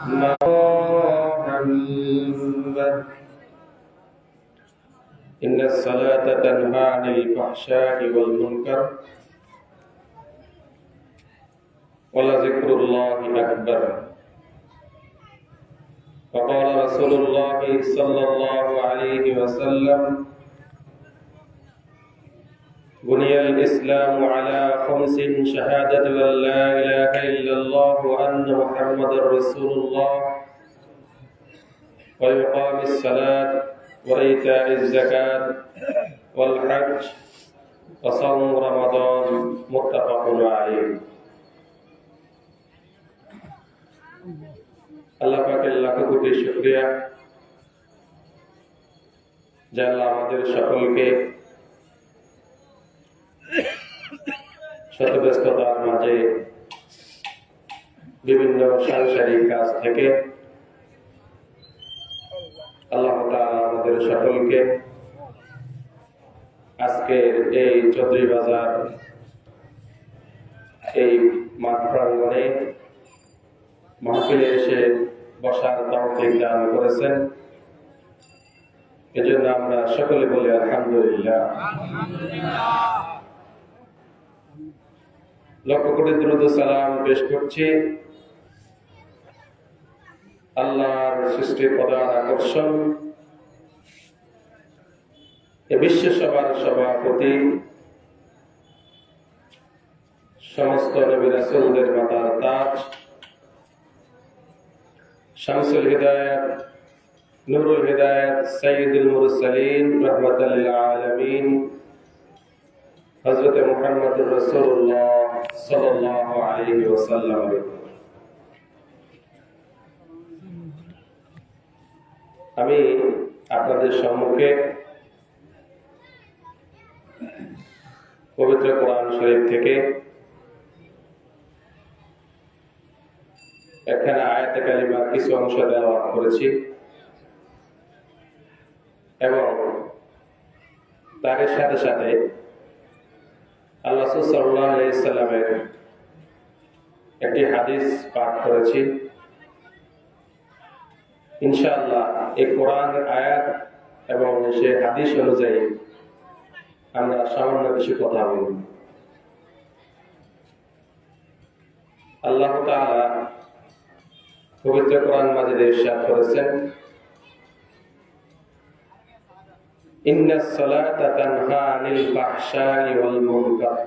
محمد إن الصلاة تنهى عن الفحشاء والمنكر ولذكر الله أكبر فقال رسول الله صلى الله عليه وسلم بني الإسلام على خمس شهادة أن لا إله إلا الله وأن محمدا رسول الله وإقام الصلاة وإيتاء الزكاة والحج وصوم رمضان متفق عليه আল্লাহ পাকের লাখ কোটি শুকরিয়া যে আল্লাহ আমাদের সকলকে শত ব্যস্ততার মাঝে বিভিন্ন সাংসারিক কাজ থেকে আল্লাহ তাআলা আমাদের সকলকে আজকে এই চৌধুরী বাজার এই মাঠ প্রাঙ্গণে মাহফিলে এসে বসার তৌফিক দান করেছেন। এজন্য আমরা সকলে বলি আলহামদুলিল্লাহ। লক্ষ কোটি দুরূদ ও সালাম পেশ করছি আল্লাহর সৃষ্টির প্রধান আকর্ষণ এ বিশ্ব সভার সভাপতি সমস্ত নবী রাসূলদের মাতার তাজ শামসুল হিদায়াত নূরুল হিদায়াত সাইয়্যিদুল মুরসালিন রাহমাতাল লিল আলামিন হযরত মুহাম্মদুর রাসূলুল্লাহ সাল্লাল্লাহু আলাইহি ওয়াসাল্লাম। আমি আপনাদের সম্মুখে পবিত্র কোরআন শরীফ থেকে এখানে আয়াতে কালিমার কিছু অংশ তেলাওয়াত করেছি এবং তার সাথে সাথে আল্লাহ রাসূল সাল্লাল্লাহু আলাইহি ওয়াসাল্লামের একটি হাদিস পাঠ করেছি। ইনশাআল্লাহ এই কোরআনের আয়াত এবং সেই হাদিস অনুযায়ী আমরা সামান্য কিছু কথা বলব। আল্লাহ তাআলা পবিত্র কোরআন মাজিদে ইরশাদ করেছেন ইন্নাস সালাতা তানহা আনিল ফাহশাই ওয়াল মুনকার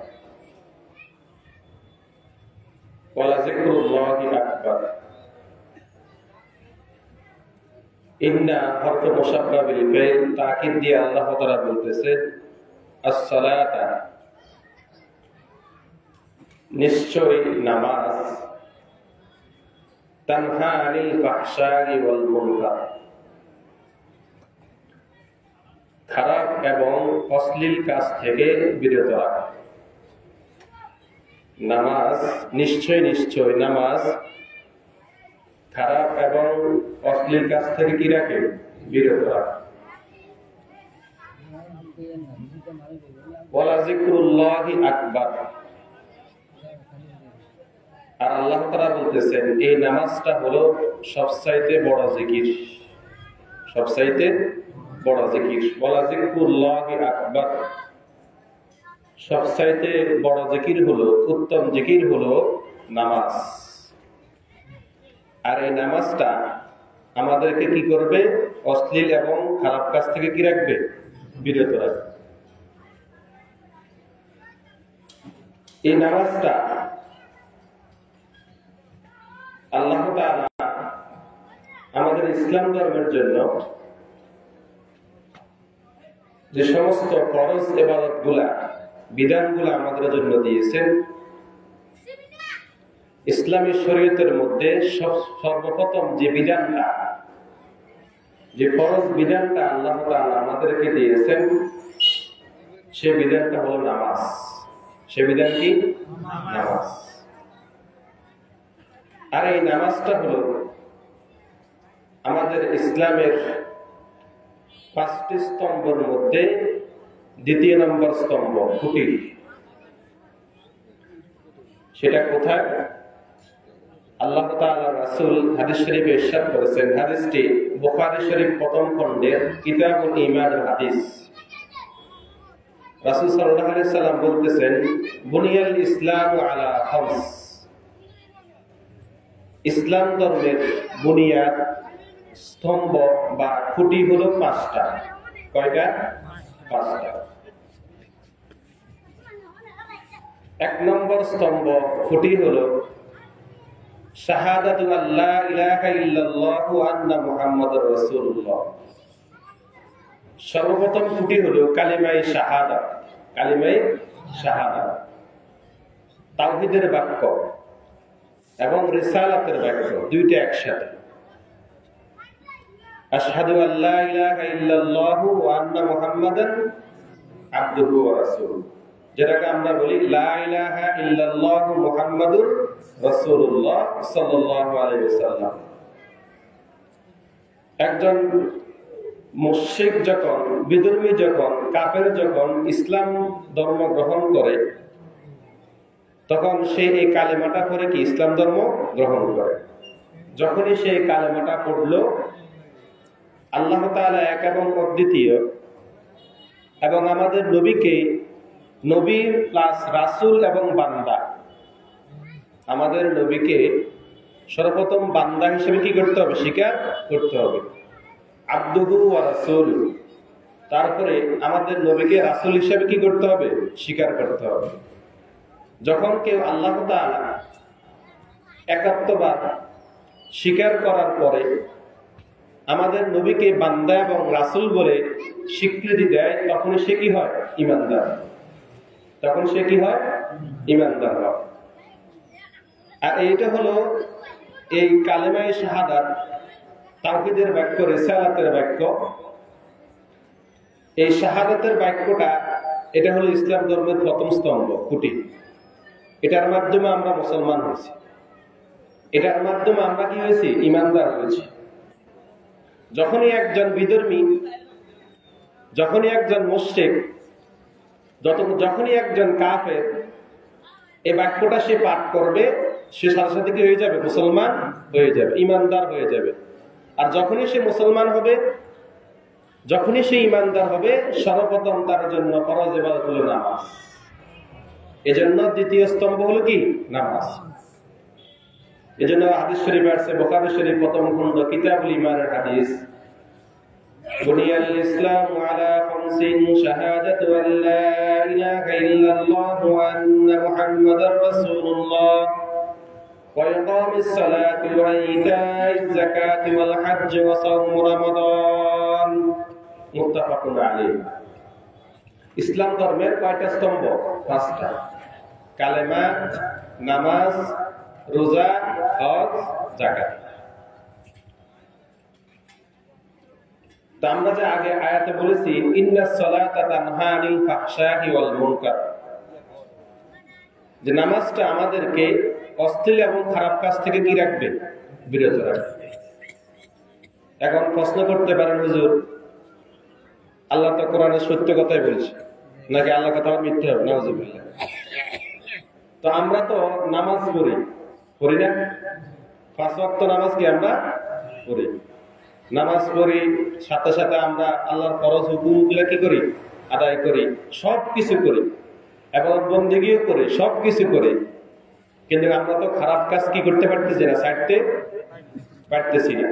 ওয়া লাযিকরুল্লাহি আকবার। ইন্না হরফ মুশাব্বাহ বিল ফাইল তাকিদ দিয়ে আল্লাহ তাআলা বলতেছেন as-সালাতা নিশ্চয় নামাজ তানহা আনিল ফাহশাই ওয়াল মুনকার খারাপ এবং অশ্লীল কাজ থেকে বিরত রাখে। নামাজ নিশ্চয় নিশ্চয় নামাজ খারাপ এবং অশ্লীল কাজ থেকে কি রাখে? বিরত রাখে। ওয়ালা যিকরুল্লাহি আকবার। আর আল্লাহ তাআলা বলতেছেন এই নামাজটা হলো সবচাইতে বড় জিকির, সবচাইতে বড় জিকির। ওয়ালা যিকরুল্লাহি আকবার, সবচাইতে বড় জিকির হলো, উত্তম জিকির হলো নামাজ। আর এই নামাজটা আমাদেরকে কি করবে? অশ্লীল এবং খারাপ কাজ থেকে কি রাখবে? বিরত রাখবে। এই নামাজটা আল্লাহ তাআলা আমাদের ইসলাম ধর্মের জন্য যে সমস্ত ফরজ ইবাদতগুলা বিধানগুলা আমাদের জন্য দিয়েছেন, ইসলামী শরীয়তের মধ্যে সর্বপ্রথম যে বিধানটা, যে ফরজ বিধানটা আল্লাহ তাআলা আমাদেরকে দিয়েছেন, সে বিধানটা হলো নামাজ। সে বিধান কি? নামাজ। আর এই নামাজটা হলো আমাদের ইসলামের 5টি স্তম্ভের মধ্যে দ্বিতীয় নম্বর স্তম্ভ, খুঁটি। সেটা কোথায়? আল্লাহ তাআলা রাসূল হাদিস শরীফে ইরশাদ করেছেন, হাদিসটি বুখারী শরীফ প্রথম খণ্ডের কিতাবুল ঈমানের হাদিস। রাসূল সাল্লাল্লাহু আলাইহি সাল্লাম বলতেছেন, বুনিয়াল ইসলামু আলা খামস, ইসলাম ধর্মের বুনিয়াদ, স্তম্ভ বা খুঁটি হলো পাঁচটা। কয়টা? পাঁচটা। এক নম্বর স্তম্ভ খুঁটি হলো শাহাদাতু আল্লা ইলাহা ইল্লাল্লাহু ওয়া আন্না মুহাম্মাদুর রাসূলুল্লাহ। সর্বপ্রথম খুঁটি হলো কালিমায়ে শাহাদাত। কালিমায়ে শাহাদাত তাওহীদের বাক্য এবং রিসালাতের বাক্য, দুইটা একসাথে। আশহাদু আল্লা ইলাহা ইল্লাল্লাহু ওয়া আন্না মুহাম্মাদান আবদুহু ওয়া রাসূলুহু, যেটাকে আমরা বলি লা ইলাহা ইল্লাল্লাহু মুহাম্মাদুর রাসূলুল্লাহ সাল্লাল্লাহু আলাইহি ওয়াসাল্লাম। একজন মুশরিক যখন, বিধর্মী যখন, কাফের যখন ইসলাম ধর্ম গ্রহণ করে, তখন সে এই কালেমাটা পড়ে কি ইসলাম ধর্ম গ্রহণ করে। যখনই সে কালেমাটা পড়লো, আল্লাহ তাআলা এক এবং অদ্বিতীয় এবং আমাদের নবীকে নবী প্লাস রাসূল এবং বান্দা, আমাদের নবীকে সর্বপ্রথম বান্দা হিসেবে কি করতে হবে? স্বীকার করতে হবে। আবদুহু ওয়া রাসূলুহু, তারপরে আমাদের নবীকে রাসূল হিসেবে কি করতে হবে? স্বীকার করতে হবে। যখন কেউ আল্লাহ তাআলা একাত্মবাদ স্বীকার করার পরে আমাদের নবীকে বান্দা এবং রাসূল বলে স্বীকৃতি দেয়, তখন সে কি হয়? ঈমানদার। তখন সে কি হয়? ঈমানদার হয়। আর এইটা হলো এই কালেমায়ে শাহাদাত, তাওহীদের বাক্য, রিসালাতের বাক্য। এই শাহাদাতের বাক্যটা, এটা হলো ইসলাম ধর্মের প্রথম স্তম্ভ, খুঁটি। এটার মাধ্যমে আমরা মুসলমান হয়েছি, এটার মাধ্যমে আমরা কি হয়েছি? ঈমানদার হয়েছি। যখনই একজন বিধর্মী, যখনই একজন মুশরিক, যখনই একজন কাফের এই বাক্যটা সে পাঠ করবে, সে সাথে সাথে কি হয়ে যাবে? মুসলমান হয়ে যাবে, ঈমানদার হয়ে যাবে। আর যখনই সে মুসলমান হবে, যখনই সে ঈমানদার হবে, সর্বপ্রথম তার জন্য ফরজ ইবাদত হলো নামাজ। এজন্য দ্বিতীয় স্তম্ভ হলো কি? নামাজ। এজন্য হাদিস শরীফে আছে, বুখারী শরীফ প্রথম খণ্ড কিতাবুল ঈমানের হাদিস, বুনিয়াল ইসলামু আলা খামসিন শাহাদাতু আল্লা ইলাহা ইল্লাল্লাহু ওয়া আন্না মুহাম্মাদার রাসূলুল্লাহ ওয়া ইকামিস সালাতি ওয়া ইতাইজ যাকাতি ওয়াল হজ্জ ওয়া সাওম রমাদান, মুত্তাফাকুন আলাইহি। ইসলাম ধর্মের কয়টা স্তম্ভ? পাঁচটা। কালেমা, নামাজ, রোজা, হজ, যাকাত। তো আমরা যে আগে আয়াতে বলেছি, ইন্নাস সালাতা তানহা আনিল ফাহশাই ওয়াল মুনকার, যে নামাজটা আমাদেরকে অশ্লীল এবং খারাপ কাজ থেকে কি রাখবে? বিরত রাখবে। এখন প্রশ্ন করতে পারেন, হুজুর আল্লাহ তো কোরআনে সত্য কথাই বলছে, নাকি আল্লাহ কথা মিথ্যা হবে? নাউজুবিল্লাহ। তো আমরা তো নামাজ পড়ি না? 5 ওয়াক্ত নামাজ কি আমরা পড়ি? নামাজ পড়ি, সাথে সাথে আমরা আল্লাহর ফরজ হুকুমগুলো কি করি? আদায় করি, সব কিছু করি, ইবাদত বন্দেগীও করি, সব কিছু করি। কিন্তু আমরা তো খারাপ কাজ কি করতে পারতেছি না, ছাড়তে পারতেছি না।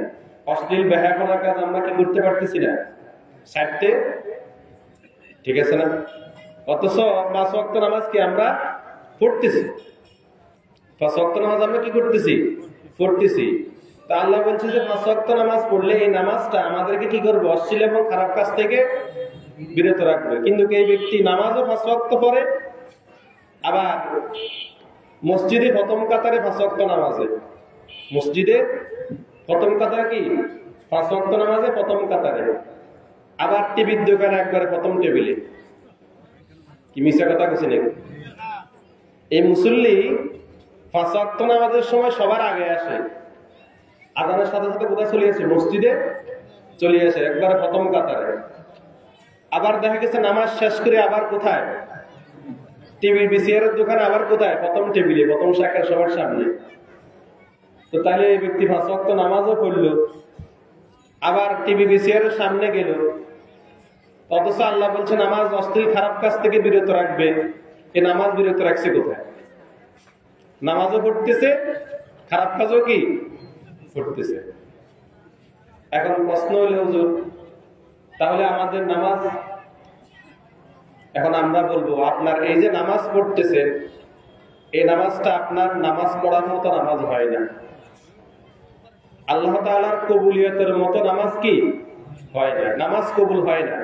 অশ্লীল বেহায়াপনার কাজ আমরা কি করতে পারতেছি না, ছাড়তে, ঠিক আছে না? অথচ 5 ওয়াক্ত নামাজ কি আমরা পড়তেছি। 5 ওয়াক্ত নামাজ আমরা কি করতেছি? পড়তেছি। তা আল্লাহ বলছে যে 5 ওয়াক্ত নামাজ পড়লে এই নামাজটা আমাদেরকে কি করবে? অশ্লীল এবং খারাপ কাজ থেকে বিরত রাখবে। কিন্তু এই ব্যক্তি নামাজও 5 ওয়াক্ত পড়ে, আবার মসজিদে প্রথম কাতারে 5 ওয়াক্ত নামাজে, মসজিদে প্রথম কাতারে কি 5 ওয়াক্ত নামাজে প্রথম কাতারে, আবার টিভির দোকানে একবারে প্রথম টেবিলে। কি মিথ্যা কথা বলছি নাকি? এই মুসল্লি 5 ওয়াক্ত নামাজের সময় সবার আগে আসে, আজানের সাথে সাথে কোথায় চলে আসে? মসজিদে চলে আসে, একবারে প্রথম কাতারে। আবার দেখা গেছে নামাজ শেষ করে আবার কোথায়? টিভি ভিসিআর এর দোকানে, আবার কোথায়? প্রথম টেবিলে, প্রথম শাখার সবার সামনে। তো তাহলে এই ব্যক্তি 5 ওয়াক্ত নামাজও পড়লো, আবার টিভি ভিসিআর এর সামনে গেল, অথচ আল্লাহ বলছে নামাজ অশ্লীল খারাপ কাজ থেকে বিরত রাখবে। এই নামাজ বিরত রাখছে কোথায়? নামাজও পড়তেছে, খারাপ কাজও কি পড়তেছে। এখন প্রশ্ন হলো হুজুর, তাহলে আমাদের নামাজ, এখন আমরা বলবো আপনার এই যে নামাজ পড়তেছেন, এই নামাজটা আপনার নামাজ পড়ার মতো নামাজ হয় না। আল্লাহ তাআলার কবুলিয়তের মতো নামাজ কি হয় না, নামাজ কবুল হয় না।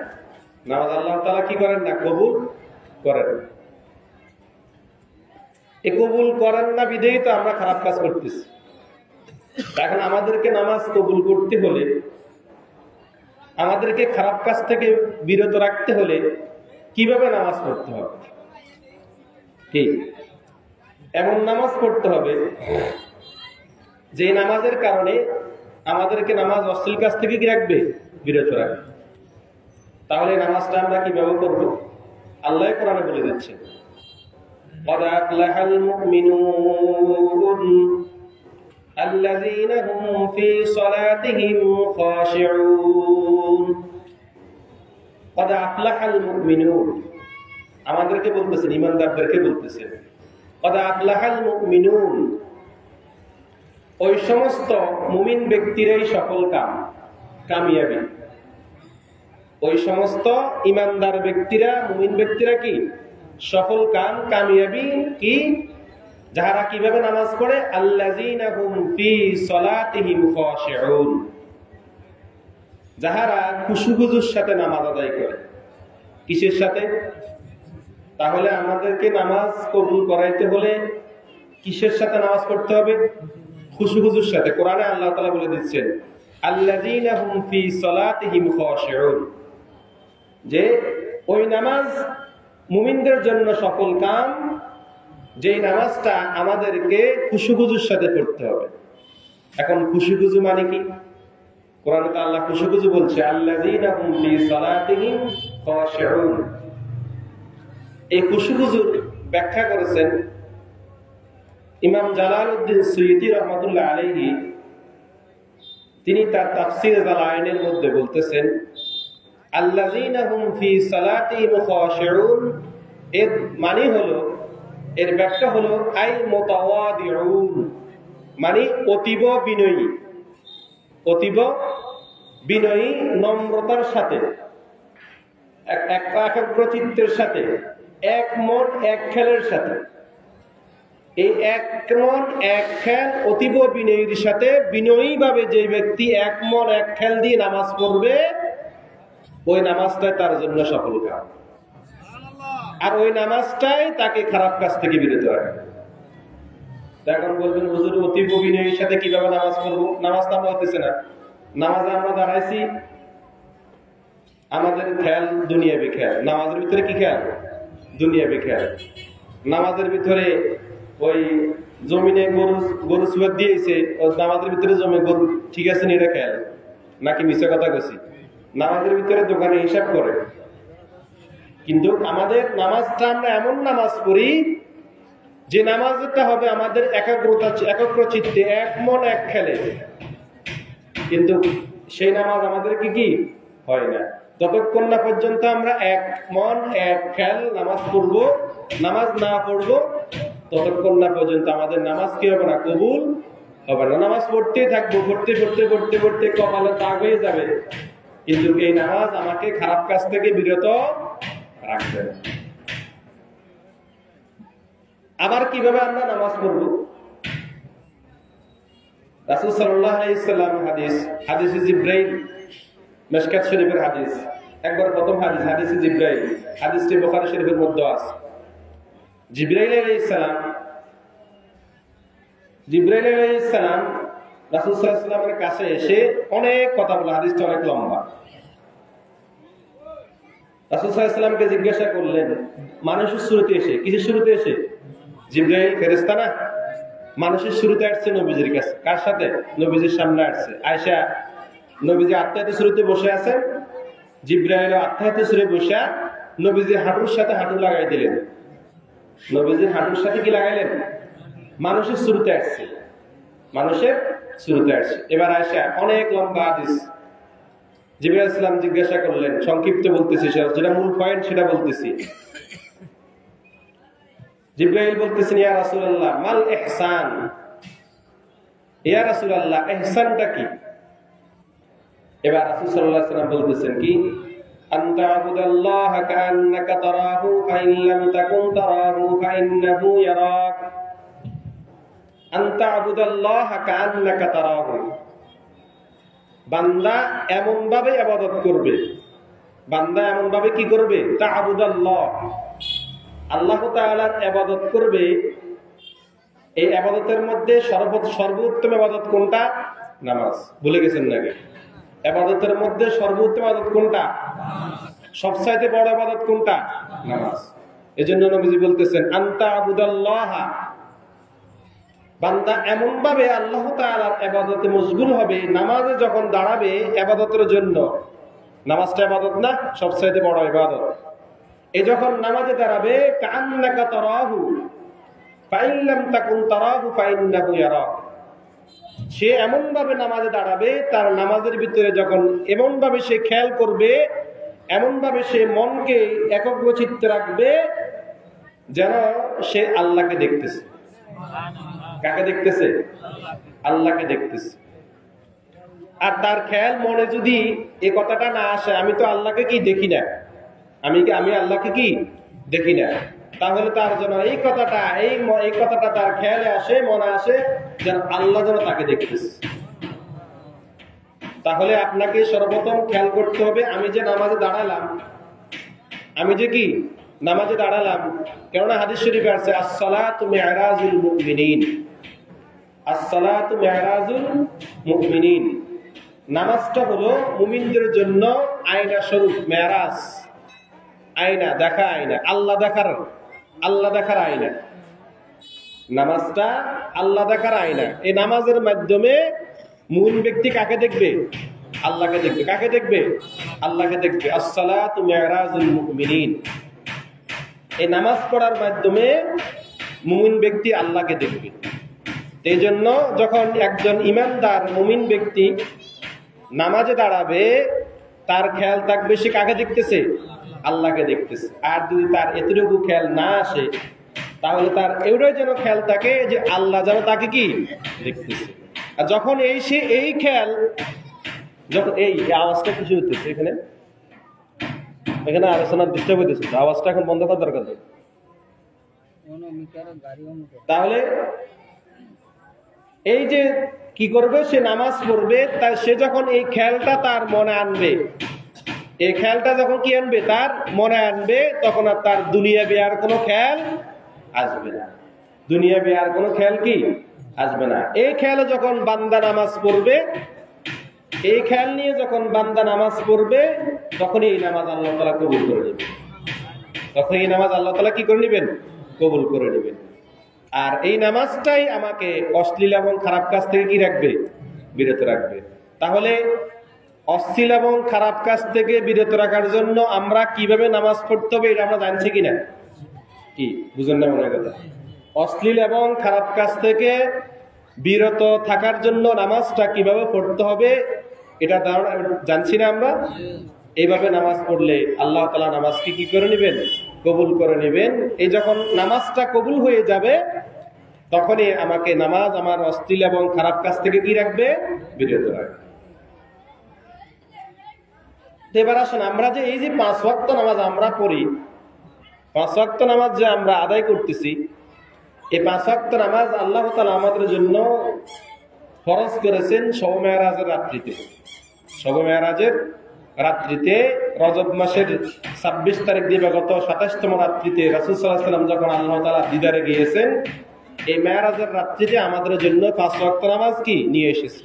নামাজ আল্লাহ তাআলা কি করেন না, কবুল করেন। এ কবুল করেন না বিধেই তো আমরা খারাপ কাজ করতেছি। এখন আমাদেরকে নামাজ কবুল করতে হলে, আমাদেরকে খারাপ কাজ থেকে বিরত রাখতে হলে কিভাবে নামাজ পড়তে হবে? কি এমন নামাজ পড়তে হবে যে নামাজের কারণে আমাদেরকে নামাজ অশ্লীল কাজ থেকে কি রাখবে, বিরত রাখবে। তাহলে নামাজটা আমরা কিভাবে করব? আল্লাহ কোরআনে বলে দিচ্ছেন, قد أفلح المؤمنون الذين هم في صلاتهم خاشعون। قد أفلح المؤمنون আমাদেরকে বলতেছেন, ঈমানদারদেরকে বলতেছেন। قد أفلح المؤمنون ওই সমস্ত মুমিন ব্যক্তিরাই সফল কামিয়াবি। ওই সমস্ত ঈমানদার ব্যক্তিরা, মুমিন ব্যক্তিরা কি সফল কামিয়াবি কি? যারা কিভাবে নামাজ পড়ে, আল্লাযীনা হুম ফি সলাতিহিম খাশিউন, যারা খুশুখুজুর সাথে নামাজ আদায় করে। কিসের সাথে? তাহলে আমাদেরকে নামাজ কবুল করাইতে হলে কিসের সাথে নামাজ পড়তে হবে? খুশুখুজুর সাথে। কোরআনে আল্লাহ তাআলা বলে দিচ্ছেন, আল্লাযীনা হুম ফি সলাতিহিম খাশিউন, যে ওই নামাজ মুমিনদের জন্য সফল কাম, যেই নামাজটা আমাদেরকে খুশুখুজুর সাথে পড়তে হবে। এখন খুশুখুজু মানে কি? কোরআনে তো আল্লাহ খুশুখুজু বলছে, আল্লাযীনা হুম ফি সালাতিহিম খাশিউন। এই খুশুখুজুর ব্যাখ্যা করেছেন ইমাম জালালউদ্দিন সুয়ুতী রাহমাতুল্লাহ আলাইহি। তিনি তার তাফসীর জালালাইনের মধ্যে বলতেছেন, আল্লাযীনা হুম ফি সালাতিহিম খাশিউন, এর মানে হলো, এর ব্যাখ্যা হলো আই মুতাওয়াদিউন, মানে অতীব বিনয়ী, অতীব বিনয়ী, নম্রতার সাথে, একাগ্রচিত্তের সাথে, এক মন এক খেলের সাথে। এই এক মন এক খেল অতীব বিনয়ীর সাথে, বিনয়ী ভাবে যে ব্যক্তি এক মন এক খেল দিয়ে নামাজ পড়বে, ওই নামাজটাই তার জন্য সফল কাম। আর ওই নামাজটাই তাকে খারাপ কাজ থেকে বিরত রাখবে। এখন বলবেন, হুজুর অতীব বিনয়ীর সাথে কিভাবে নামাজ পড়বো? নামাজ তো আমরা হতেছে না। নামাজে আমরা দাঁড়াইছি, আমাদের খেয়াল দুনিয়াবি খেয়াল। নামাজের ভিতরে কি খেয়াল? দুনিয়াবি খেয়াল। নামাজের ভিতরে ওই জমিনে গরু সুয়াদ দিয়েছে, নামাজের ভিতরে জমি গরু ঠিক আছে এটা খেয়াল, নাকি মিথ্যা কথা কইছি? নামাজের ভিতরে দোকানে হিসাব করে। কিন্তু আমাদের নামাজটা আমরা এমন নামাজ পড়ি যে নামাজটা হবে আমাদের একাগ্র চিত্তে, এক মন এক খেলে। কিন্তু সেই নামাজ আমাদের কি হয় না। যতক্ষণ না পর্যন্ত আমরা এক মন এক খেল নামাজ পড়বো, নামাজ না পড়বো, ততক্ষণ না পর্যন্ত আমাদের নামাজ কি হবে না, কবুল হবে না। নামাজ পড়তেই থাকবো, পড়তে পড়তে পড়তে পড়তে কপালে দাগ হয়ে যাবে, কিন্তু এই নামাজ আমাকে খারাপ কাজ থেকে বিরত রাখবে না। আবার কিভাবে আমরা নামাজ পড়বো? রাসূল সাল্লাল্লাহু আলাইহি ওয়াসাল্লাম হাদিসে জিবরাইল, মিশকাত শরীফের হাদিস, একবার প্রথম হাদিসে জিবরাইল, হাদিসটি বুখারী শরীফের মধ্যে আছে। জিবরাইল আলাইহিস সালাম রাসূল সাল্লাল্লাহু আলাইহি ওয়াসাল্লামের কাছে এসে অনেক কথা বলে, হাদিসটা অনেক লম্বা। রাসূল সাল্লাল্লাহু আলাইহি ওয়াসাল্লামকে জিজ্ঞাসা করলেন, মানুষের শুরুতে এসে, কিসের শুরুতে এসে? জিবরাইল ফেরেশতা না, মানুষের শুরুতে আসছে নবীজির কাছে। কার সাথে? নবীজির সামনে আসছে। আয়েশা, নবীজি আত্মায়াতের শুরুতে বসে আছেন, জিবরাইল আত্মায়াতের শুরুতে বসে নবীজির হাঁটুর সাথে হাঁটু লাগাই দিলেন। নবীজির হাঁটুর সাথে কি লাগাইলেন? মানুষের শুরুতে আসছে। মানুষের শুরুতে আসে। এবার আসে অনেক লম্বা হাদিস। জিবরাইল আলাইহিস সালাম জিজ্ঞাসা করলেন, সংক্ষিপ্ত বলতেছি, যেটা মূল পয়েন্ট সেটা বলতেছি। জিবরাইল বলতেছেন, ইয়া রাসূলুল্লাহ মাল ইহসান, ইয়া রাসূলুল্লাহ ইহসানটা কি? এবার রাসূল সাল্লাল্লাহু আলাইহি ওয়াসাল্লাম বলতেছেন কি, আনতা আবুদাল্লাহ কাআন্নাকা তারাহু ফাইন লাম তাকুন তারাহু ফাইন্নাহু ইয়ারাক। আনতা আবুদাল্লাহ কাআন্নাকা তারাহু, বান্দা এমন ভাবে ইবাদত করবে, বান্দা এমন ভাবে কি করবে? তাআবুদাল্লাহ, আল্লাহ তাআলার ইবাদত করবে। এই ইবাদতের মধ্যে সর্বোত্তম ইবাদত কোনটা? নামাজ। ভুলে গেছেন নাকি? ইবাদতের মধ্যে সর্বোত্তম ইবাদত কোনটা? সবচাইতে বড় ইবাদত কোনটা? নামাজ। এজন্য নবীজি বলতেছেন, আনতা আবুদাল্লাহ, বান্দা এমন ভাবে আল্লাহ তাআলার ইবাদতে মশগুল হবে, নামাজে যখন দাঁড়াবে ইবাদতের জন্য। নামাজটা ইবাদত না? সবচাইতে বড় ইবাদত। এই যখন নামাজে দাঁড়াবে, কাআন্নাকা তারাহু ফাইন লাম তাকুন তারাহু ফাইন্নাহু ইয়ারাক, সে এমন ভাবে নামাজে দাঁড়াবে, তার নামাজের ভিতরে যখন এমন ভাবে সে খেয়াল করবে, এমন ভাবে সে মনকে একগ্রচিত্তে রাখবে যেন সে আল্লাহকে দেখতেছে। কাকে দেখতেছে? আল্লাহকে দেখতেছে। আর তার খেয়াল মনে যদি এই কথাটা না আসে, আমি তো আল্লাহকে কি দেখি না, আমি আল্লাহকে কি দেখি না, তাহলে তার জন্য এই কথাটা তার খেয়ালে আসে, মনে আসে যেন আল্লাহ যেন তাকে দেখতেছে। তাহলে আপনাকে সর্বপ্রথম খেয়াল করতে হবে, আমি যে নামাজে দাঁড়ালাম, আমি যে কি নামাজে দাঁড়ালাম, কেননা হাদিস শরীফে আছে, আস-সালাতু মি'রাজুল মুমিনিন, আস-সালাতু মি'রাজুল মুমিনিন, নামাজটা হলো মুমিনদের জন্য আয়না স্বরূপ। মেরাজ আয়না, দেখা আয়না, আল্লাহ দেখার আয়না। নামাজটা আল্লাহ দেখার আয়না। এই নামাজের মাধ্যমে মুমিন ব্যক্তি কাকে দেখবে? আল্লাহকে দেখবে। কাকে দেখবে? আল্লাহকে দেখবে। আস-সালাতু মি'রাজুল মুমিনিন, এই নামাজ পড়ার মাধ্যমে মুমিন ব্যক্তি আল্লাহকে দেখবে। এই জন্য যখন একজন ঈমানদার মুমিন ব্যক্তি নামাজে দাঁড়াবে, তার খেয়াল থাকবে সে কাকে দেখতেছে? আল্লাহকে দেখতেছে। আর যদি তার এতটুকু খেয়াল না আসে, তাহলে তার এটাই যেন খেয়াল থাকে যে আল্লাহ যেন তাকে কি দেখতেছে। আর যখন এই খেয়াল, যখন এই আওয়াজটা কিছু হতেছে, এখানে আলোচনা ডিস্টার্ব হইতেছে, আওয়াজটা এখন বন্ধ করার দরকার নেই। তাহলে এই যে কি করবে, সে নামাজ পড়বে, তাই সে যখন এই খেয়ালটা তার মনে আনবে, এই খেয়ালটা যখন কি আনবে? তার মনে আনবে, তখন আর তার দুনিয়াবি আর কোনো খেয়াল আসবে না। দুনিয়াবি আর কোনো খেয়াল কি আসবে না। এই খেয়ালে যখন বান্দা নামাজ পড়বে, এই খেয়াল নিয়ে যখন বান্দা নামাজ পড়বে, তখনই এই নামাজ আল্লাহ তাআলা কবুল করে নেবেন। তখন এই নামাজ আল্লাহ তাআলা কি করে নেবেন? কবুল করে নেবেন। আর এই নামাজটাই আমাকে অশ্লীল এবং খারাপ কাজ থেকে কি রাখবে? বিরত রাখবে। তাহলে অশ্লীল এবং খারাপ কাজ থেকে বিরত রাখার জন্য আমরা কিভাবে নামাজ পড়তে হবে এটা আমরা জানছি কিনা? কি বুঝেন না মনে কথা? অশ্লীল এবং খারাপ কাজ থেকে বিরত থাকার জন্য নামাজটা কিভাবে পড়তে হবে এটা জানছি না আমরা? এইভাবে নামাজ পড়লে আল্লাহ তাআলা নামাজকে কি করে নেবেন? কবুল করে নেবেন। এই যখন নামাজটা কবুল হয়ে যাবে, তখনই আমাকে নামাজ আমার অশ্লীল এবং খারাপ কাজ থেকে কি রাখবে? বিরত রাখবে। এবার আসুন, আমরা যে এই যে 5 ওয়াক্ত নামাজ আমরা পড়ি, 5 ওয়াক্ত নামাজ যে আমরা আদায় করতেছি, এই 5 ওয়াক্ত নামাজ আল্লাহ তাআলা আমাদের জন্য ফরজ করেছেন শবে মেরাজের রাত্রিতে। শবে মেরাজের রাত্রিতে, রজব মাসের 26 তারিখ দিবাগত 27তম রাত্রিতে রাসূল সাল্লাল্লাহু আলাইহি ওয়াসাল্লাম যখন আল্লাহ তাআলা দিদারে গিয়েছেন, এই মেরাজের রাত্রিতে আমাদের জন্য 5 ওয়াক্ত নামাজ কি নিয়ে এসেছে।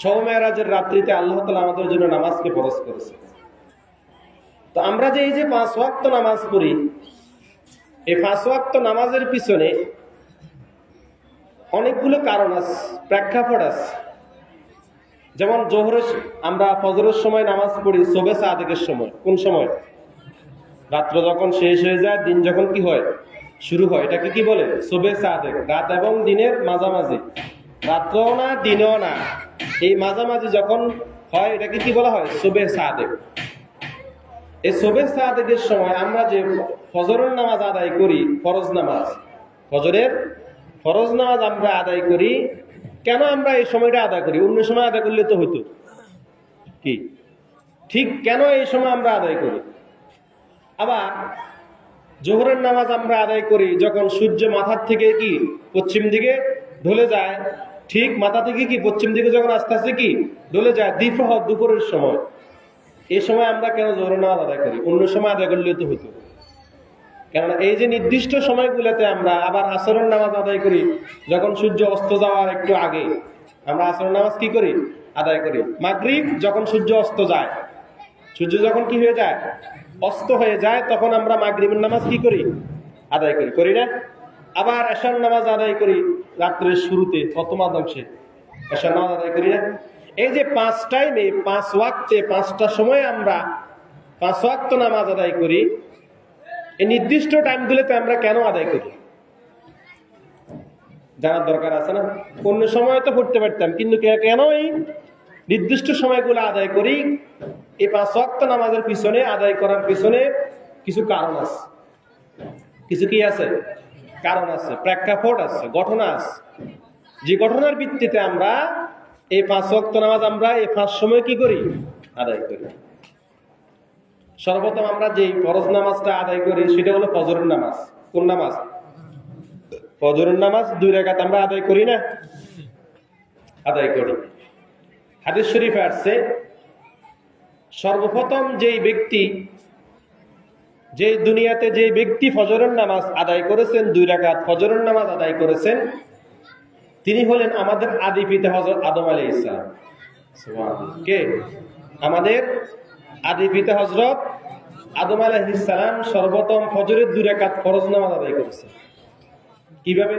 শবে মেরাজের রাত্রিতে আল্লাহ তাআলা আমাদের জন্য নামাজকে ফরজ করেছে। তো আমরা যে এই যে 5 ওয়াক্ত নামাজ পড়ি, এই 5 ওয়াক্ত নামাজের পিছনে অনেকগুলো কারণ আছে, প্রেক্ষাপট আছে। যেমন আমরা ফজরের সময় নামাজ পড়ি সুবহে সাদিকের সময়। কোন সময়? রাত্র যখন শেষ হয়ে যায়, দিন যখন কি হয়? শুরু হয়, এটাকে কি বলে? সুবে সাদেক, রাত এবং দিনের মাঝামাঝি, রাত্রও না দিনও না, এই মাঝামাঝি যখন হয় এটাকে কি বলা হয়? সুবে সাদেক। এই সুবে সাদেকের সময় আমরা যে ফজরের নামাজ আদায় করি, ফরজ নামাজ, ফজরের ফরজ নামাজ আমরা আদায় করি, কেন আমরা এই সময়টা আদায় করি? অন্য সময় আদায় করলে তো হইতো কি, ঠিক কেন এই সময় আমরা আদায় করি? আবার জোহরের নামাজ আমরা আদায় করি যখন সূর্য মাথার থেকে কি পশ্চিম দিকে ঢলে যায়, ঠিক মাথা থেকে কি পশ্চিম দিকে যখন আস্তে আস্তে কি ঢলে যায়, দ্বিপ্রহর, দুপুরের সময়। এই সময় আমরা কেন জোহরের নামাজ আদায় করি? অন্য সময় আদায় করলে তো হইতো। কেননা এই যে নির্দিষ্ট সময়গুলোতে আমরা আবার আসরের নামাজ আদায় করি যখন সূর্য অস্ত যাওয়ার একটু আগে, আমরা আসরের নামাজ কি করি? আদায় করি। মাগরিব যখন সূর্য অস্ত যায়, সূর্য যখন কি হয়ে যায়? অস্ত হয়ে যায়, তখন আমরা মাগরিবের নামাজ কি করি? আদায় করি, করি না? আবার এশার নামাজ আদায় করি রাত্রের শুরুতে, প্রথমাংশে এশার নামাজ আদায় করি না? এই যে 5 টাইমে, 5 ওয়াক্তে, 5টা সময় আমরা 5 ওয়াক্ত নামাজ আদায় করি, এই নির্দিষ্ট টাইমগুলোতে আমরা কেন আদায় করি? জানার দরকার আছে না? অন্য সময় তো পড়তে পারতাম, কিন্তু কেন এই নির্দিষ্ট সময়গুলো আদায় করি? এই 5 ওয়াক্ত নামাজের পিছনে, আদায় করার পিছনে কিছু কারণ আছে। কিছু কি আছে? কারণ আছে, প্রেক্ষাপট আছে, ঘটনা আছে। যে ঘটনার ভিত্তিতে আমরা এই 5 ওয়াক্ত নামাজ আমরা এই 5 সময় কি করি? আদায় করি। সর্বপ্রথম আমরা যে ফরজ নামাজটা আদায় করি সেটা হলো ফজরের নামাজ। কোন নামাজ? ফজরের নামাজ 2 রাকাত আমরা আদায় করি না? আদায় করি। হাদিস শরীফে আসছে, সর্বপ্রথম যেই ব্যক্তি, যে দুনিয়াতে যে ব্যক্তি ফজরের নামাজ আদায় করেছেন, 2 রাকাত ফজরের নামাজ আদায় করেছেন, তিনি হলেন আমাদের আদি পিতা হযরত আদম আলাইহিস সালাম। সুবহানাল্লাহ। কে? আমাদের আদি পিতা হযরত আদম আলাইহিস সালাম সর্বপ্রথম ফজরের 2 রাকাত ফরজ নামাজ আদায় করেছেন। কিভাবে?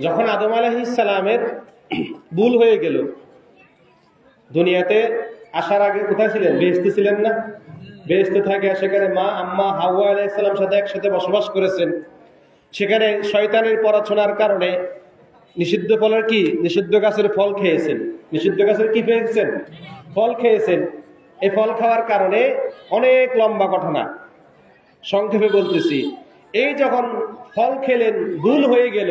যখন আদম আলাইহিস সালামের ভুল হয়ে গেল, দুনিয়াতে আসার আগে কোথায় ছিলেন? বেহেশতে ছিলেন না? বেহেশতে থাকে, সেখানে মা আম্মা হাওয়া আলাইহিস সালাম সাথে একসাথে বসবাস করেছেন। সেখানে শয়তানের পড়াশোনার কারণে নিষিদ্ধ ফলের কি, নিষিদ্ধ গাছের ফল খেয়েছেন। নিষিদ্ধ গাছের কি পেয়েছেন? ফল খেয়েছেন। এই ফল খাওয়ার কারণে অনেক লম্বা ঘটনা, সংক্ষেপে বলতেছি। এই যখন ফল খেলেন, ভুল হয়ে গেল,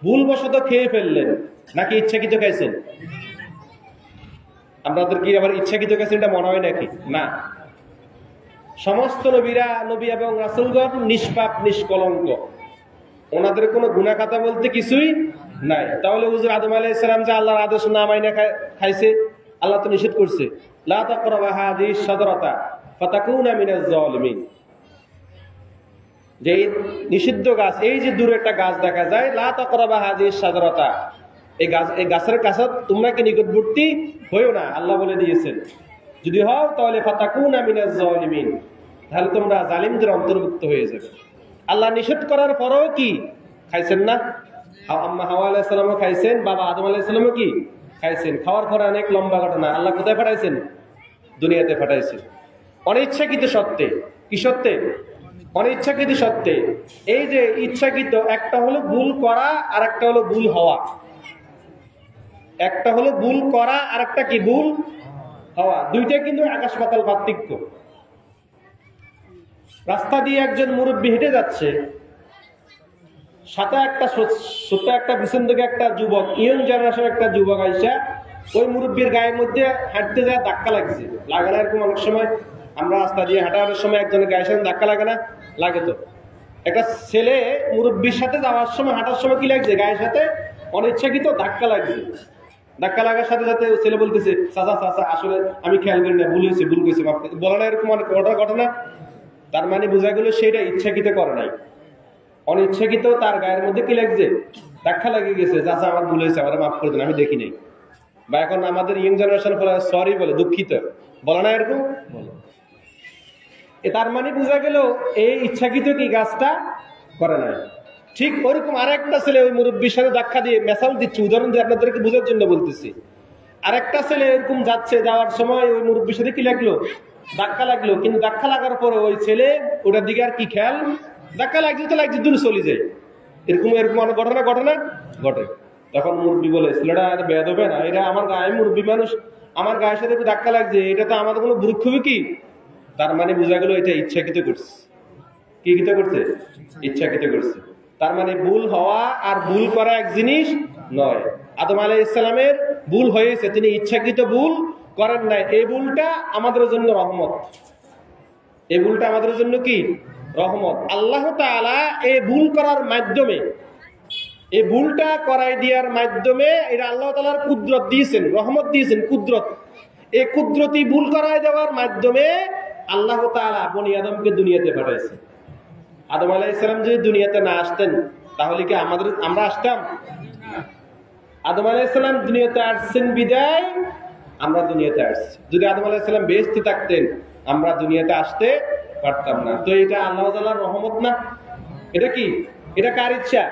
ভুলবশত খেয়ে ফেললেন, নাকি ইচ্ছাকৃত খাইছেন? আপনাদের কি আবার ইচ্ছাকৃত খাইছেন এটা মনে হয় নাকি? না। সমস্ত নবীরা, নবী এবং রাসূলগণ নিষ্পাপ, নিষ্কলঙ্ক, ওনাদের কোনো গুনাহ খাতা বলতে কিছুই নাই। তাহলে হুজুর আদম আলাইহিস সালাম যে আল্লাহর আদেশ না মাইনা খাইছে, আল্লাহ তো নিষেধ করছে, লা তাকরাবা হাযিহিশ শাজারাতা ফাতাকুনা মিনাজ জালিমিন। যে নিষিদ্ধ গাছ, এই যে দূরে একটা গাছ দেখা যায়, লা তাকরাবা হাযিহিশ শাজারাতা, এই গাছের কাছে তোমরা কি নিকটবর্তী হইও না, আল্লাহ বলে দিয়েছেন। যদি হও তাহলে ফাতাকুনা মিনাজ জালিমিন, তাহলে তোমরা জালিমদের অন্তর্ভুক্ত হয়ে যাবে। আল্লাহ নিষেধ করার পরেও কি খাইছেন না? আম্মা হাওয়া আলাইহিস সালামও খাইছেন, বাবা আদম আলাইহিস সালামও কি খাইছেন। খাওয়ার পরে অনেক লম্বা ঘটনা, আল্লাহ কোথায় পাঠাইছেন? দুনিয়াতে পাঠাইছেন। অনিচ্ছাকৃত সত্ত্বে। কি সত্ত্বে? অনিচ্ছাকৃত সত্ত্বে। এই যে ইচ্ছাকৃত, একটা হলো ভুল করা আর একটা হলো ভুল হওয়া। একটা হলো ভুল করা আর একটা কি ভুল হওয়া, দুইটা কিন্তু আকাশ পাতাল পার্থক্য। রাস্তা দিয়ে একজন মুরব্বী হেঁটে যাচ্ছে, সাথে একটা ছোট্ট একটা পিছন থেকে একটা যুবক, ইয়ং জেনারেশন একটা যুবক আইসা ওই মুরব্বীর গায়ের মধ্যে হাঁটতে যায়, ধাক্কা লাগছে। লাগে না এরকম? অনেক সময় আমরা রাস্তা দিয়ে হাঁটার সময় একজনের গায়ের সাথে ধাক্কা লাগে না? লাগে তো। একটা ছেলে মুরব্বীর সাথে যাওয়ার সময়, হাঁটার সময় কি লাগছে? গায়ের সাথে অনিচ্ছাকৃত ধাক্কা লাগছে। ধাক্কা লাগার সাথে সাথে ছেলে বলতেছে, চাচা চাচা আসলে আমি খেয়াল করি না, ভুল হয়েছে, ভুল করেছে, বলে না, এরকম অনেক ঘটনা। তার মানে বোঝা গেল সেটা ইচ্ছাকৃত করে নাই, অনিচ্ছাকৃত তার গায়ের মধ্যে কি লাগছে? ধাক্কা লাগিয়ে গেছে। চাচা আমার ভুল হয়েছে, আমার মাফ করে দেন, আমি দেখি নাই। বা এখন আমাদের ইয়ং জেনারেশন সরি বলে, দুঃখিত বলে না, এরকম বলে। তার মানে বোঝা গেল এই ইচ্ছাকৃত কি গাছটা করে নাই। ঠিক ওরকম আরেকটা ছেলে ওই মুরব্বীর সাথে ধাক্কা দিয়ে, মেসাল দিচ্ছি, উদাহরণ দিয়ে আপনাদেরকে বোঝার জন্য বলতেছি। আরেকটা ছেলে এরকম যাচ্ছে, যাওয়ার সময় ওই মুরব্বীর সাথে কি লাগলো? ধাক্কা লাগলো। কিন্তু ধাক্কা লাগার পরে ওই ছেলে ওটার দিকে আর কি খেয়াল ধাক্কা লাগছে দূরে চলে যায়। এরকম এরকম অনেক ঘটনা ঘটে। তখন মুরব্বী বলে, ছেলেটা বেদ হবে না, এটা আমার গায়ে, মুরব্বী মানুষ, আমার গায়ের সাথে ধাক্কা লাগছে, এটা তো আমাদের কোনো বুরুক্ষ হবে কি? তার মানে বোঝা গেল এটা ইচ্ছাকৃত করছে। কি কৃত করছে? ইচ্ছাকৃত করছে। তার মানে ভুল হওয়া আর ভুল করা এক জিনিস নয়। আদম আলাইহিস সালামের ভুল হয়েছে, তিনি ইচ্ছাকৃত ভুল করেন নাই। এই ভুলটা আমাদের জন্য রহমত। এই ভুলটা আমাদের জন্য কি? রহমত। আল্লাহ তাআলা এই ভুল করার মাধ্যমে, এই ভুলটা করাই দেওয়ার মাধ্যমে এটা আল্লাহ তাআলার কুদরত দিয়েছেন, রহমত দিয়েছেন, কুদরত। এই কুদরতি ভুল করাই দেওয়ার মাধ্যমে আল্লাহ তাআলা বনি আদমকে দুনিয়াতে পাঠাইছেন। আদম আলাইহিস সালাম যদি দুনিয়াতে না আসতেন তাহলে কি আমরা আসতাম? আদম আলাইহিস সালাম দুনিয়াতে আসছেন বিদায় আমরা দুনিয়াতে আসছি। যদি আদম আলাইহিস সালাম বেহেশতে থাকতেন আমরা দুনিয়াতে আসতে পারতাম না। তো এটা আল্লাহ তাআলার রহমত না? এটা কি? এটা কার ইচ্ছা?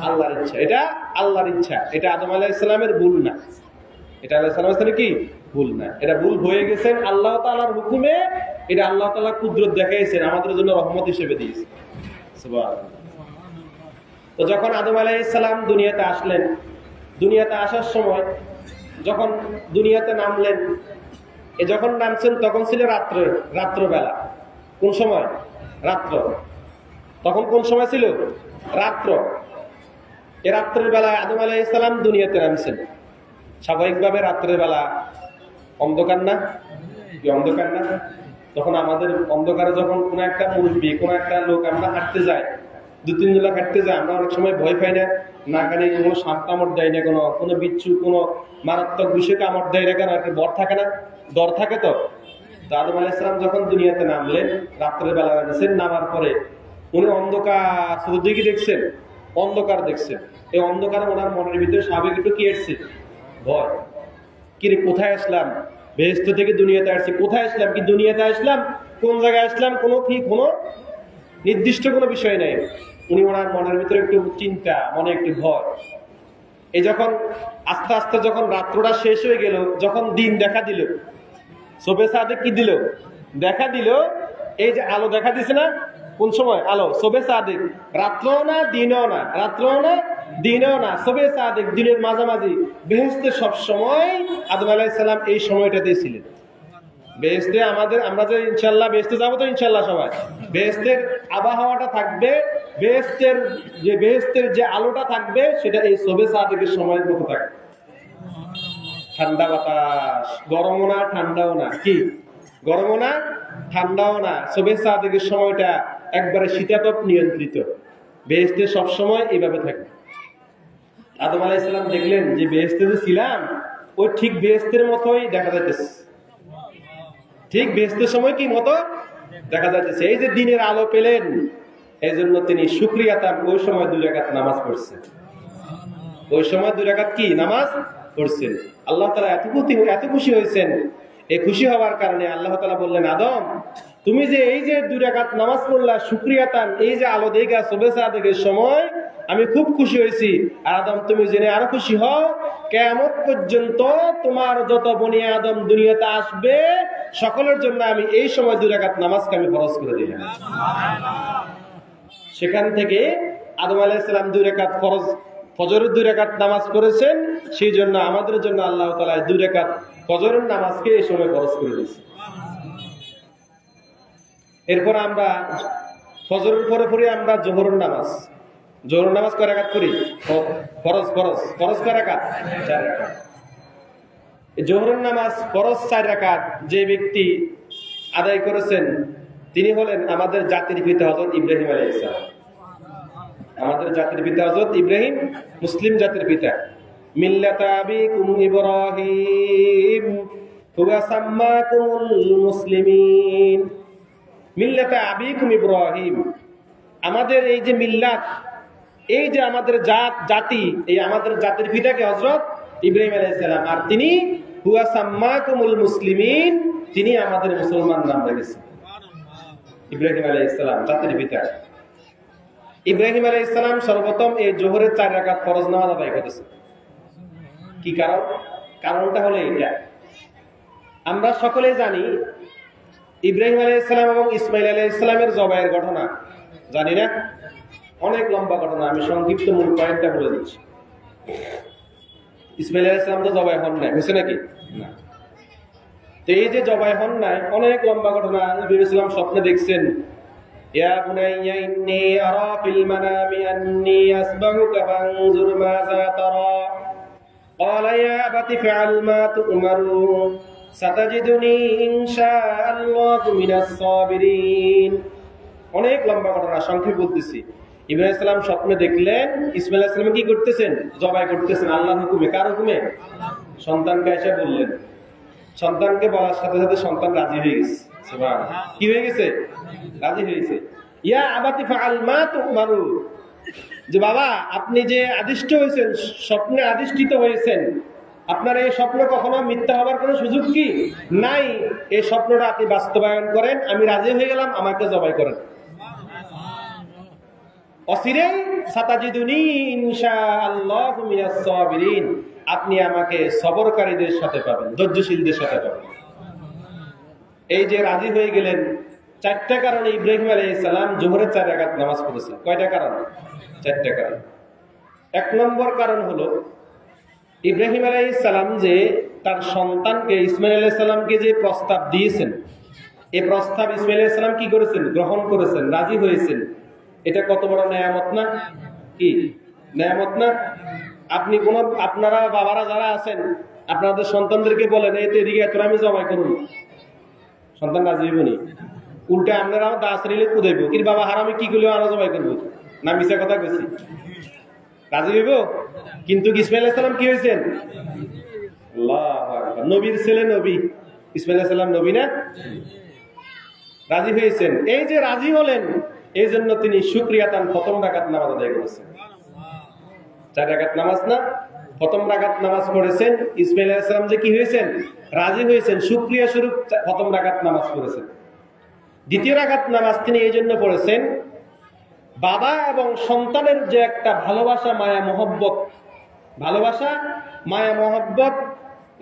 আল্লাহর ইচ্ছা। এটা আল্লাহর ইচ্ছা, এটা আদম আলাইহিস সালামের ভুল না। এটা আলাইহিস সালামের কি? ভুল না। এটা ভুল হয়ে গেছেন আল্লাহ তাআলার হুকুমে। এটা আল্লাহ তাআলা কুদরত দেখাইছেন, আমাদের জন্য রহমত হিসেবে দিয়েছেন। সুবহানাল্লাহ। তো যখন আদম আলাইহিস সালাম দুনিয়াতে আসলেন, দুনিয়াতে আসার সময় যখন দুনিয়াতে নামলেন, যখন নামছেন তখন ছিল রাত্রবেলা। কোন সময়? রাত্র। তখন কোন সময় ছিল? রাত্র। এই রাত্রের বেলায় আদম আলাইহিস সালাম দুনিয়াতে নামছেন। স্বাভাবিকভাবে রাত্রের বেলা অন্ধকার না? কি অন্ধকার না? তখন আমাদের অন্ধকারে যখন কোনো একটা মুরব্বী, কোনো একটা লোক আমরা হাঁটতে যাই, 2-3 জন হাঁটতে যায়, আমরা অনেক সময় ভয় পাই না? না কানে কোনো সাপ কামড় দেয় না, কোনো বিচ্ছু, কোনো মারাত্মক বিষয় কামড় দেয় না কেন? একটা ভর থাকে না? ডর থাকে। তো আদম আলাইহিস সালাম যখন দুনিয়াতে নামলেন, রাত্রের বেলা নামছেন, নামার পরে উনি অন্ধকার চতুর্দিকে দেখছেন, অন্ধকার দেখছেন। এই অন্ধকারে ওনার মনের ভিতরে স্বাভাবিক একটু কি এসছে? ভয়। কিরে, কোথায় আসলাম? বেহেশত থেকে দুনিয়াতে আসছি, কোথায় আসলাম? কি দুনিয়াতে আসলাম? কোন জায়গায় আসলাম? কোনো নির্দিষ্ট কোনো বিষয় নেই। উনি ওনার মনের ভিতরে একটু চিন্তা, মনে একটু ভয়। এই যখন আস্তে আস্তে যখন রাত্রটা শেষ হয়ে গেল, যখন দিন দেখা দিল, শোবে সাদেক কি দিল? দেখা দিল। এই যে আলো দেখা দিছে না? কোন সময় আলো? শোবে সাদেক। রাত্রও না দিনও না, রাত্রও না দিনও না, শোবে সাদেক, দিনের মাঝামাঝি। বেহেশতে সব সময় আদম আলাইহিস সালাম এই সময়টাতেই ছিলেন। বেহেশতে আমরা যে ইনশাআল্লাহ বেহেশতে যাবো, তো ইনশাআল্লাহ সবাই বেহেশতের আবহাওয়াটা থাকবে, বেহেশতের যে আলোটা থাকবে সেটা এই শোবে সাদেকের সময়ের মতো থাকবে। ঠান্ডা বাতাস, গরমও না ঠান্ডাও না। কি? গরমও না ঠান্ডাও না। শোবে সাদেকের সময়টা একবারে শীতাতপ নিয়ন্ত্রিত। বেহেশতে সব সময় এইভাবে থাকে। আদম আলাইহিস সালাম দেখলেন যে বেহেশতে যে ছিলাম ওই ঠিক বেহেশতের মতোই দেখা যাইতেছে। ঠিক বেহেশতের সময় কি মতো দেখা যাইতেছে। এই যে দিনের আলো পেলেন, এই জন্য তিনি শুকরিয়া তার ওই সময় 2 রাকাত নামাজ পড়ছেন। ওই সময় 2 রাকাত কি নামাজ পড়ছেন। আল্লাহ তাআলা এত খুশি হয়েছেন। এই খুশি হওয়ার কারণে আল্লাহ তাআলা বললেন, আদম তুমি যে এই যে 2 রাকাত নামাজ পড়লা শুকরিয়া তার, এই যে আলো দেখা শোবে সাদেকের সময়, আমি খুব খুশি হয়েছি। আর আদম তুমি জেনে আরো খুশি হও, কিয়ামত পর্যন্ত তোমার যত বনি আদম দুনিয়াতে আসবে সকলের জন্য আমি এই সময় 2 রাকাত নামাজকে আমি ফরজ করে দিলাম। সেখান থেকে আদম আলাইহিস সালাম 2 রাকাত ফজরের 2 রাকাত নামাজ পড়েছেন। সেই জন্য আমাদের জন্য আল্লাহ তাআলা 2 রাকাত ফজরের নামাজকে এই সময় ফরজ করে দিয়েছেন। এরপর আমরা ফজরের পরে আমরা জোহরের নামাজ কয় রাকাত করি? ফরজ কয় রাকাত? 4 রাকাত। জোহরের নামাজ ফরজ 4 রাকাত যে ব্যক্তি আদায় করেছেন তিনি হলেন আমাদের জাতির পিতা হযরত ইব্রাহিম আলাইহিস সালাম। আমাদের জাতির পিতা হযরত ইব্রাহিম, মুসলিম জাতির পিতা। মিল্লাতা আবিকুম ইব্রাহিম হুয়া সাম্মাকুমুল মুসলিমিন। মিল্লাতা আবিকুম ইব্রাহিম, আমাদের এই যে মিল্লাত, এই যে আমাদের জাতি, এই আমাদের জাতির পিতাকে হযরত ইব্রাহিম আলাইহিস সালাম। আর তিনি হুয়া সাম্মাকুমুল মুসলিমিন, তিনি আমাদের মুসলমান নাম রেখেছেন। ইব্রাহিম আলাইহিস সালাম জাতির পিতা। ইব্রাহিম আলাইহিস সালাম সর্বপ্রথম এই জোহরের 4 রাকাত ফরজ নামাজ আদায় করেছেন। কি কারণ? কারণটা হলো এটা, আমরা সকলে জানি ইব্রাহিম আলাইহিস সালাম এবং ইসমাইল আলাইহিস সালামের জবাইয়ের ঘটনা। জানি না, অনেক লম্বা ঘটনা, আমি সংক্ষিপ্ত মূল পয়েন্টটা বলে দিচ্ছি। ইসমাইল আলাইহিস সালাম তো জবাই হন নাই, হয়েছে নাকি না? তো এই যে জবাই হন নাই, অনেক লম্বা ঘটনা। নবী ইসলাম স্বপ্নে দেখছেন, ইয়া বুনাইয়া ইন্নী আরা ফিল মানামি আন্নী আসবাহুকা ফানজুর মাযা তারা ক্বালা ইয়া আবাতি ফাআল মা তু'মারু সাতাজিদুনি ইনশাআল্লাহু মিনাস সাবিরিন। অনেক লম্বা ঘটনা, সংক্ষেপে বলতেছি। ইব্রাহিম আলাইহিস সালাম স্বপ্নে দেখলেন ইসমাইল আলাইহিস সালাম কি করতেছেন? জবাই করতেছেন। আল্লাহর হুকুমে। কার হুকুমে? সন্তানকে এসে বললেন। সন্তানকে বলার সাথে সাথে সন্তান রাজি হয়ে গেছে। সুবহানাল্লাহ। কি হয়ে গেছে? রাজি হয়ে গেছে। ইয়া আবাতি ফাআল মা তু'মারু, যে বাবা আপনি যে আদিষ্ট হয়েছেন, স্বপ্নে আদিষ্টিত হয়েছেন, আপনার এই স্বপ্ন কখনো মিথ্যা হবার কোনো সুযোগ কি নাই। এই স্বপ্নটা আপনি বাস্তবায়ন করেন, আমি রাজি হয়ে গেলাম, আমাকে জবাই করেন। অচিরেই সাতাজিদুনি ইনশাআল্লাহু মিনাস সাবিরিন, আপনি আমাকে সবরকারীদের সাথে পাবেন, ধৈর্যশীলদের সাথে পাবেন। এই যে রাজি হয়ে গেলেন, চারটা কারণে ইব্রাহিম আলাইহিস সালাম জোহরের 4 রাকাত নামাজ পড়েছেন। কয়টা কারণ? 4টা কারণ। এক নম্বর কারণ হলো ইব্রাহিম আলাইহিস সালাম যে তার সন্তানকে ইসমাইল আলাইহিস সালামকে যে প্রস্তাব দিয়েছেন, এই প্রস্তাব ইসমাইল আলাইহিস সালাম কি করেছেন? গ্রহণ করেছেন, রাজি হয়েছেন। এটা কত বড় নেয়ামত না? কি নেয়ামত না? আপনি কোন, আপনারা বাবারা যারা আছেন, আপনাদের সন্তানদেরকে বলেন এই এদিকে তোরা আমি জবাই করুন, সন্তান রাজি হইব নি? উল্টে আপনারাও দাস রিলে কুদাইব, কি বাবা হারামি কি করলেও আরো জবাই করবো না? মিছা কথা কইছি, রাজি হইব। কিন্তু ইসমাইল আলাইহিস সালাম কি হয়েছেন? আল্লাহু আকবার, নবীর ছেলে নবী। ইসমাইল আলাইহিস সালাম নবী না? রাজি হয়েছেন। এই যে রাজি হলেন, এই জন্য তিনি শুকরিয়া তান প্রথম রাকাত নামাজ আদায় করেছেন। 4 রাকাত নামাজ না, প্রথম রাকাত নামাজ পড়েছেন। ইসমাইল আলাইহিস সালাম যে কি হয়েছেন? রাজি হয়েছেন, শুকরিয়া স্বরূপ প্রথম রাকাত নামাজ পড়েছেন। দ্বিতীয় রাকাত নামাজ তিনি এই জন্য পড়েছেন, বাবা এবং সন্তানের যে একটা ভালোবাসা, মায়া মহব্বত, ভালোবাসা মায়া মহব্বত।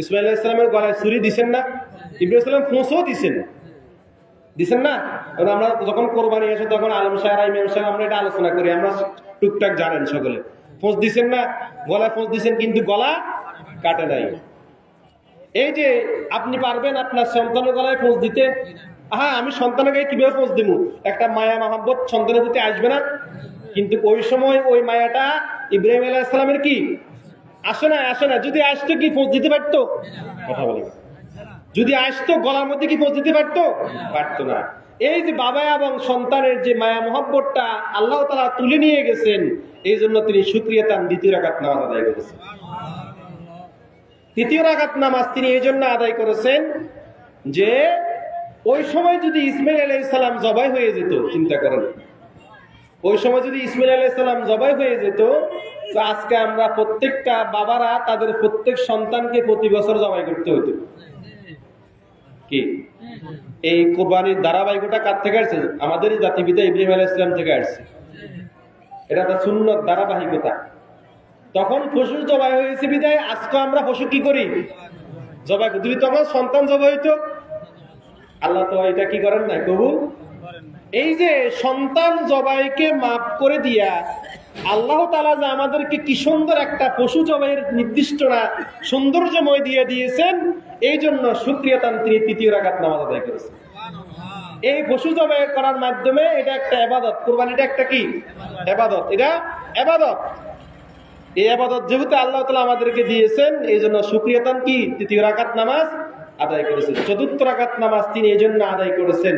ইসমাইল আলাইহিস সালামের গলায় ছুরি দিছেন না? ইব্রাহিম সালাম ফোঁসও দিছেন, দিছেন না? আমরা যখন কোরবানি আসে তখন আলম সাহেব, ইমাম সাহেব, আমরা এটা আলোচনা করি, আমরা টুকটাক জানেন সকলে। ফোঁস দিছেন না? গলায় ফোঁস দিছেন, কিন্তু গলা কাটে নাই। এই যে আপনি পারবেন আপনার সন্তানের গলায় ফোঁস দিতে? হ্যাঁ, আমি সন্তানের গায়ে কিভাবে ফোঁস দিব? একটা মায়া মহব্বত সন্তানের প্রতি আসবে না? কিন্তু ওই সময় ওই মায়াটা ইব্রাহিম আলাইহিস সালামের কি আসে না? আসে না। যদি আসতো কি ফোঁস দিতে পারতো? কথা বলে, যদি আসতো গলার মধ্যে কি ফোঁস দিতে পারতো? পারতো না। এই যে বাবা এবং সন্তানের যে মায়া মহব্বতটা আল্লাহ তাআলা তুলে নিয়ে গেছেন, এই জন্য তিনি শুকরিয়া তান দ্বিতীয় রাকাত নামাজ আদায় করেছেন। তৃতীয় রাকাত নামাজ তিনি এই জন্য আদায় করেছেন যে ওই সময় যদি ইসমাইল আলাইহিস সালাম জবাই হয়ে যেত, চিন্তা করেন, ওই সময় যদি ইসমাইল আলাইহিস সালাম জবাই হয়ে যেত, তো আজকে আমরা প্রত্যেকটা বাবারা তাদের প্রত্যেক সন্তানকে প্রতি বছর জবাই করতে হতো। কি এই কুরবানির ধারাবাহিকতা কার থেকে আসছে? আমাদের জাতিপিতা ইব্রাহিম আলাইহিস সালাম থেকে আসছে। এটা তো সুন্নত ধারাবাহিকতা। তখন পশু জবাই হয়েছে বিদায় আজকে আমরা পশু কি করি? জবাই করি। যদি তখন সন্তান জবাই হইতো, আল্লাহ তো এটা কি করেন না, কবুল। এই যে সন্তান জবাইকে মাফ করে দিয়া আল্লাহ তাআলা যে আমাদেরকে কি সুন্দর একটা পশু জবাইয়ের নির্দিষ্টরা সৌন্দর্যময় দিয়ে দিয়েছেন, এই জন্য শুকরিয়া তান তিনি তৃতীয় রাকাত নামাজ আদায় করেছেন। এই পশু জবাই করার মাধ্যমে এটা একটা ইবাদত। কুরবানিটা একটা কি ইবাদত, এটা ইবাদত। এই ইবাদত যেহেতু আল্লাহ তাআলা আমাদেরকে দিয়েছেন, এই জন্য শুকরিয়া তান কি তৃতীয় রাকাত নামাজ আদায় করেছেন। চতুর্থ রাকাত নামাজ তিনি এই জন্য আদায় করেছেন,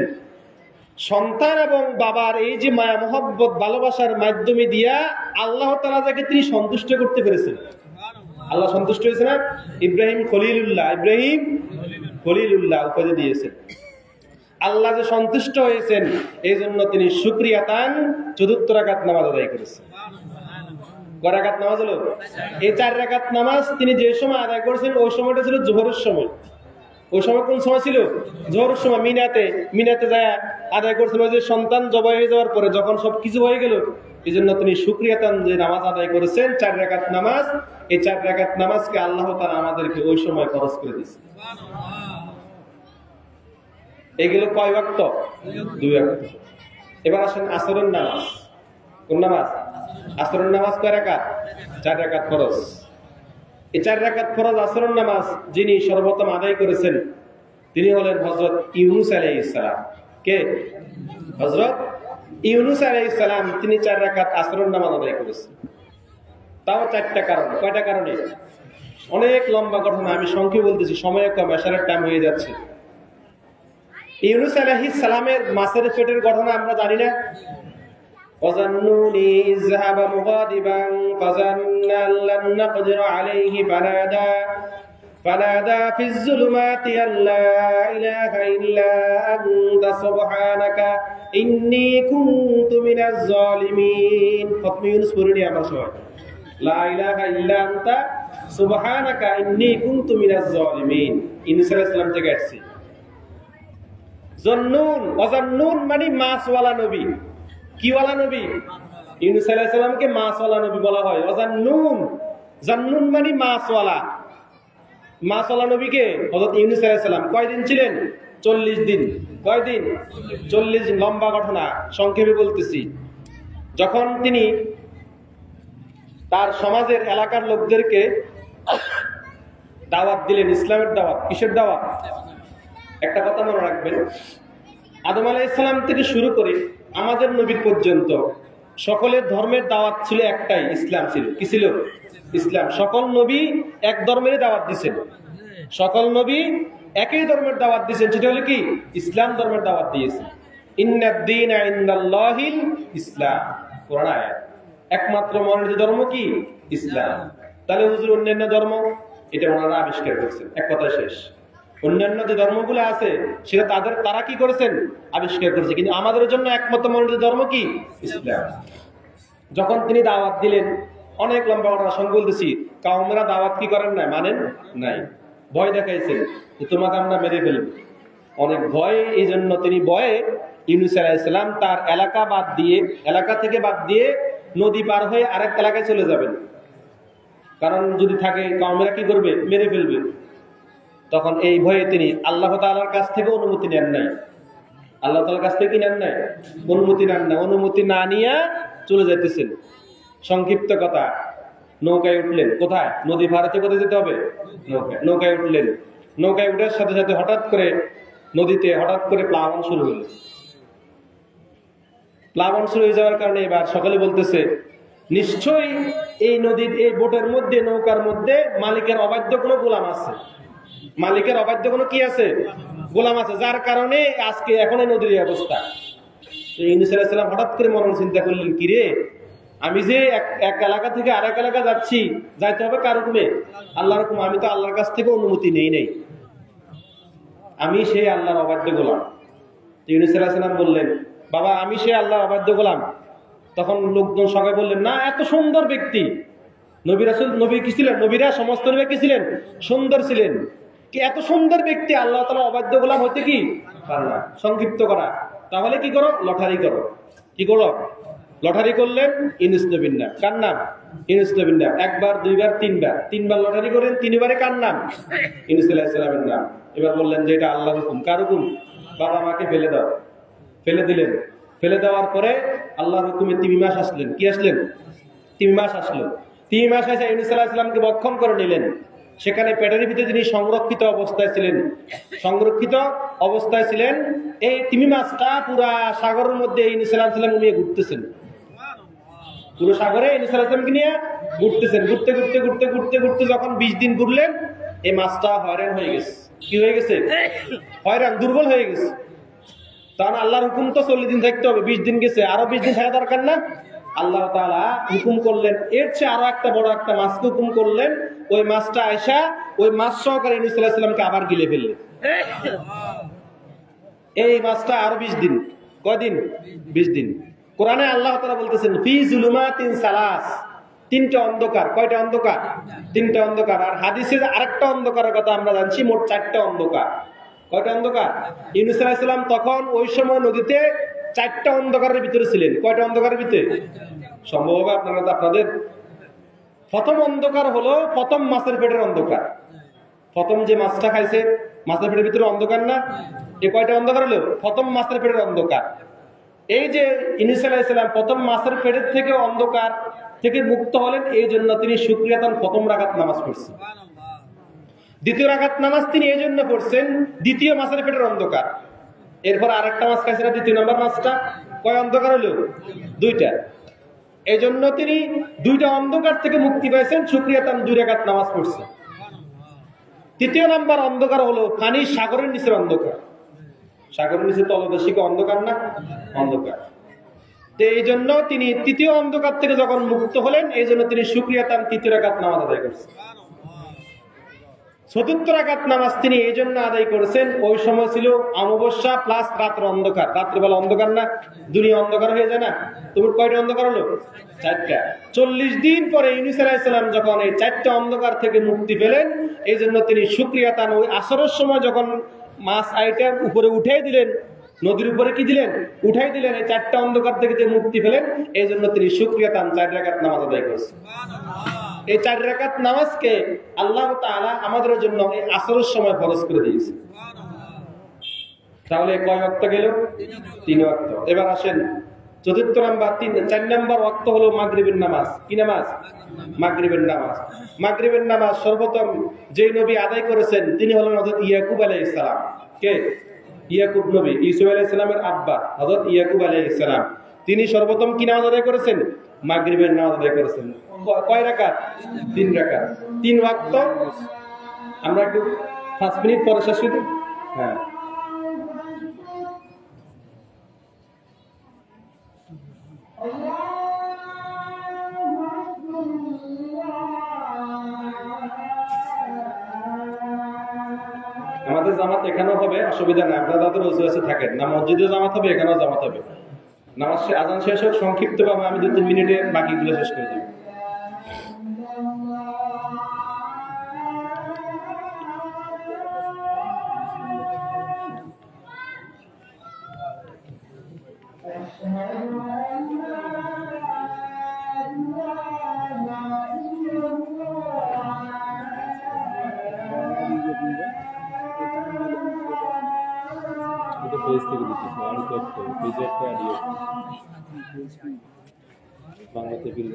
সন্তান এবং বাবার এই যে মায়া মহব্বত ভালোবাসার মাধ্যমে দিয়া আল্লাহ তাআলা যাকে তিনি সন্তুষ্ট করতে পেরেছেন। আল্লাহ সন্তুষ্ট হয়েছে না? ইব্রাহিম খলিলুল্লাহ, ইব্রাহিম খলিলুল্লাহ উপাধি দিয়েছেন। আল্লাহ যে সন্তুষ্ট হয়েছেন, এই জন্য তিনি শুকরিয়া তান চতুর্থ রাকাত নামাজ আদায় করেছেন। কয় রাকাত নামাজ হলো? এই 4 রাকাত নামাজ তিনি যে সময় আদায় করেছেন, ওই সময়টা ছিল জোহরের সময়। ওই সময় কোন সময় ছিল? জোহরের সময়। মিনাতে যায় আদায় করছেন। ওই যে সন্তান জবাই হয়ে যাওয়ার পরে যখন সবকিছু হয়ে গেল, এই জন্য তিনি শুকরিয়া তান যে নামাজ আদায় করেছেন 4 রাকাত নামাজ। এই 4 রাকাত নামাজকে আল্লাহ তাআলা আমাদেরকে ওই সময় খরচ করে দিয়েছেন। এগুলো কয় ওয়াক্ত? 2 ওয়াক্ত। এবার আসেন আসরের নামাজ। কোন নামাজ? আসরের নামাজ কয় রাকাত? 4 রাকাত ফরজ। এই 4 রাকাত ফরজ আসরের নামাজ যিনি সর্বপ্রথম আদায় করেছেন তিনি হলেন হযরত ইউনূস আলাইহিস সালাম। কে? হযরত ইউনূস আলাইহিস সালাম। তিনি 4 রাকাত আসরের নামাজ আদায় করেছেন। তাও 4টা কারণ। কয়টা কারণে? অনেক লম্বা ঘটনা, আমি সংক্ষেপে বলতেছি, সময় কম, এশারের টাইম হয়ে যাচ্ছে। ইউনূস আলাইহিস সালামের মাছের পেটের ঘটনা আমরা জানি না? وظنوني إذ ذهب مغاضبا فظن أن لن نقدر عليه فنادى في الظلمات أن لا إله إلا أنت سبحانك إني كنت من الظالمين। খতমে ইউনূস পড়ি আমরা সবাই, লা ইলাহা ইল্লা আনতা সুবহানাকা ইন্নী কুনতু মিনাজ জালিমিন। ইউনূস আলাইহিস সালাম থেকে আসছে। জন্নুন, ওয়াজান্নুন মানে মাছওয়ালা নবী। কি ওয়ালা নবী? ইউনূস আলাইহিস সালামকে মাছওয়ালা নবী বলা হয়। ওয়াজান্নুন, জান্নুন মানে মাছওয়ালা। মাছওয়ালা নবীকে হযরত ইউনূস আলাইহিস সালাম কয়দিন ছিলেন? 40 দিন। কয়দিন? 40 দিন। লম্বা ঘটনা, সংক্ষেপে বলতেছি। যখন তিনি তার সমাজের এলাকার লোকদেরকে দাওয়াত দিলেন, ইসলামের দাওয়াত। কিসের দাওয়াত? একটা কথা মনে রাখবেন, আদম আলাইহিস সালাম থেকে শুরু করে আমাদের নবী পর্যন্ত সকলের ধর্মের দাওয়াত ছিল একটাই, ইসলাম ছিল। কি ছিল? ইসলাম। সকল নবী এক ধর্মের দাওয়াত দিয়েছেন। সকল নবী একই ধর্মের দাওয়াত দিয়েছেন, সেটা হলো কি? ইসলাম ধর্মের দাওয়াত দিয়েছেন। ইন্নাদ-দীনা ইনদাল্লাহিল ইসলাম, কোরআন আয়াত। একমাত্র মনোনীত ধর্ম কি? ইসলাম। তাহলে হুজুর অন্যান্য ধর্ম, এটা ওনারা আবিষ্কার করেছেন। এক কথা শেষ। অন্যান্য যে ধর্মগুলো আছে সেটা তারা কি করেছেন? আবিষ্কার করেছে। কিন্তু আমাদের জন্য একমাত্র মনোনীত ধর্ম কি? ইসলাম। যখন তিনি দাওয়াত দিলেন, অনেক লম্বা ঘটনা সঙ্গে বলতেছি, কাউমেরা দাওয়াত কি করেন না, মানেন নাই, ভয় দেখাইছেন যে তোমাকে আমরা মেরে ফেলব। অনেক ভয়, এই জন্য তিনি ভয়ে ইউনূস আলাইহিস সালাম তার এলাকা থেকে বাদ দিয়ে নদী পার হয়ে আরেক এলাকায় চলে যাবেন। কারণ যদি থাকে কাউমেরা কি করবে? মেরে ফেলবে। তখন এই ভয়ে তিনি আল্লাহ তাআলার কাছ থেকে অনুমতি নেন নাই। আল্লাহ তাআলার কাছ থেকে কি নেন নাই? অনুমতি নেন না। অনুমতি না নিয়ে চলে যেতেছেন। সংক্ষিপ্ত কথা, নৌকায় উঠলেন। কোথায়? নদী পার হতে কোথায় যেতে হবে? নৌকায় উঠলেন। নৌকায় উঠার সাথে সাথে হঠাৎ করে নদীতে প্লাবন শুরু হলো। প্লাবন শুরু হয়ে যাওয়ার কারণে এবার সকলে বলতেছে, নিশ্চয়ই এই নদীর এই বোটের মধ্যে, নৌকার মধ্যে মালিকের অবাধ্য কোনো গোলাম আছে। মালিকের অবাধ্য কোনো কি আছে? গোলাম আছে, যার কারণে আজকে এখন এই নদীর অবস্থা। ইউনূস আলাইহিস সালাম হঠাৎ করে মনে চিন্তা করলেন, কি রে, আমি যে এক এলাকা থেকে আরেক এলাকা যাচ্ছি, যাইতে হবে কার হুকুমে? আল্লাহর হুকুমে। আমি তো আল্লাহর কাছ থেকে অনুমতি নেই নাই, আমি সেই আল্লাহর অবাধ্য গোলাম। ইউনূস আলাইহিস সালাম বললেন, বাবা আমি সেই আল্লাহর অবাধ্য গোলাম। তখন লোকজন সবাই বললেন, না, এত সুন্দর ব্যক্তি। নবী কি ছিলেন? নবীরা সমস্ত নবী কি ছিলেন? সুন্দর ছিলেন। কি এত সুন্দর ব্যক্তি আল্লাহ তাআলা অবাধ্য গোলাম হতে কি পারে না? সংক্ষিপ্ত করা, তাহলে কি করো? লটারি করো। কি করো? লটারি করলেন ইউনূস নবীর নাম। কার নাম? ইউনূস নবীর নাম। একবার, দুইবার, তিনবার লটারি করেন, তিনবারে কার নাম? ইউনূস আলাইহিস সালামের নাম। এবার বললেন যে এটা আল্লাহর হুকুম। কার হুকুম? বাবা মাকে ফেলে দাও। ফেলে দিলেন। ফেলে দেওয়ার পরে আল্লাহর হুকুমে 3 মাস আসলেন। কি আসলেন? 3 মাস আসলো। 3 মাস এসে ইউনূস আলাইহিস সালামকে ভক্ষণ করে নিলেন। সেখানে পেটের ভিতরে তিনি সংরক্ষিত অবস্থায় ছিলেন। এই 3 মাসটা পুরা সাগরের মধ্যে ইউনূস আলাইহিস সালাম নিয়ে ঘুরতেছেন। পুরো সাগরে ইউনূস আলাইহিস সালামকে নিয়ে ঘুরতেছেন। ঘুরতে যখন 20 দিন ঘুরলেন, এই মাছটা হয়রান হয়ে গেছে। কি হয়ে গেছে? হয়রান, দুর্বল হয়ে গেছে। তখন আল্লাহর হুকুম তো 40 দিন থাকতে হবে। 20 দিন গেছে, আরো 20 দিন থাকা দরকার না? আল্লাহ তাআলা হুকুম করলেন, এর চেয়ে আরো একটা বড় একটা মাছকে হুকুম করলেন। ওই মাছটা আয়সা ওই মাছ সহকারে ইউনূস আলাইহিস সালামকে আবার গিলে ফেললেন। এই মাছটা আরো 20 দিন। কয়দিন? 20 দিন। কোরআনে আল্লাহ তাআলা বলতেছেন, ফি যুলুমাতিন সালাস, 3টা অন্ধকার। কয়টা অন্ধকার? 3টা অন্ধকার। আর হাদিসে আরেকটা অন্ধকারের কথা আমরা জানছি, মোট 4টা অন্ধকার। কয়টা অন্ধকার? ইউনূস আলাইহিস সালাম তখন ওই সময় নদীতে 4টা অন্ধকারের ভিতরে ছিলেন। কয়টা অন্ধকারের ভিতরে? সম্ভব হবে আপনাদের প্রথম অন্ধকার হলো প্রথম মাছের পেটের অন্ধকার। প্রথম যে মাছটা খাইছে, মাছের পেটের ভিতরে অন্ধকার না? এ কয়টা অন্ধকার হলো? প্রথম মাছের পেটের অন্ধকার। এই যে ইউনূস আলাইহিস সালাম প্রথম মাছের পেটের থেকে অন্ধকার থেকে মুক্ত হলেন, এই জন্য তিনি শুকরিয়াতান প্রথম রাকাত নামাজ পড়ছেন। দ্বিতীয় রাকাত নামাজ তিনি এই জন্য পড়ছেন, দ্বিতীয় মাছের পেটের অন্ধকার। এরপর আরেকটা মাছ খাইছে না, দ্বিতীয় নম্বর মাছটা, কয় অন্ধকার হলো? দুইটা। এই জন্য তিনি দুইটা অন্ধকার থেকে মুক্তি পাইছেন, শুকরিয়াতান 2 রাকাত নামাজ পড়ছেন। তৃতীয় নাম্বার অন্ধকার হলো পানি সাগরের নিচের অন্ধকার। সাগরের নিচে তলদেশিকে অন্ধকার না? অন্ধকার। তো এই জন্য তিনি তৃতীয় অন্ধকার থেকে যখন মুক্ত হলেন, এই জন্য তিনি শুকরিয়াতান 3 রাকাত নামাজ আদায় করছেন। চতুর্থ রাকাত নামাজ তিনি এই জন্য আদায় করেছেন, ওই সময় ছিল অমাবস্যা প্লাস রাত্র অন্ধকার। রাত্রিবেলা অন্ধকার না, দুনিয়া অন্ধকার হয়ে যায় না? তুমি কয়টা অন্ধকার হলো? 4টা। 40 দিন পরে ইউনূস আলাইহিস সালাম যখন এই 4টা অন্ধকার থেকে মুক্তি পেলেন, এই জন্য তিনি শুকরিয়াতান ওই আসরের সময় যখন মাছ আইটা উপরে উঠাই দিলেন, নদীর উপরে কি দিলেন? উঠাই দিলেন, এই 4টা অন্ধকার থেকে যে মুক্তি পেলেন, এই জন্য তিনি শুকরিয়াতান 4 রাকাত নামাজ আদায় করেছেন। এই 4 রাকাত নামাজকে আল্লাহ তাআলা আমাদের জন্য এই আসরের সময় ফরজ করে দিয়েছেন। তাহলে কয় ওয়াক্ত গেল? 3 ওয়াক্ত। এবার আসেন চতুর্থ নাম্বার 4 নাম্বার ওয়াক্ত হলো মাগরিবের নামাজ। কি নামাজ? মাগরিবের নামাজ। মাগরিবের নামাজ সর্বপ্রথম যে নবী আদায় করেছেন তিনি হলেন হযরত ইয়াকুব আলাইহিস সালাম। কে? ইয়াকুব নবী, ইউসুফ আলাইহিস সালামের আব্বা হযরত ইয়াকুব আলাইহিস সালাম। তিনি সর্বপ্রথম কি নামাজ আদায় করেছেন? মাগরিবের নামাজ আদায় করেছেন। কয় রাকাত? 3 রাকাত, 3 ওয়াক্ত। আমরা একটু 5 মিনিট পরে শেষ করি। হ্যাঁ, আমাদের জামাত এখানেও হবে, অসুবিধা নাই। আপনারা যাদের ওসিয়াসে থাকেন না, মসজিদে জামাত হবে, এখানেও জামাত হবে। নামাজ আজান শেষ হোক, সংক্ষিপ্ত ভাবে আমি 2-3 মিনিটে বাকিগুলো শেষ করে দেব। পেজ থেকে দিতেছি, আমি করতে পেজের অডিও বাংলাতে বিল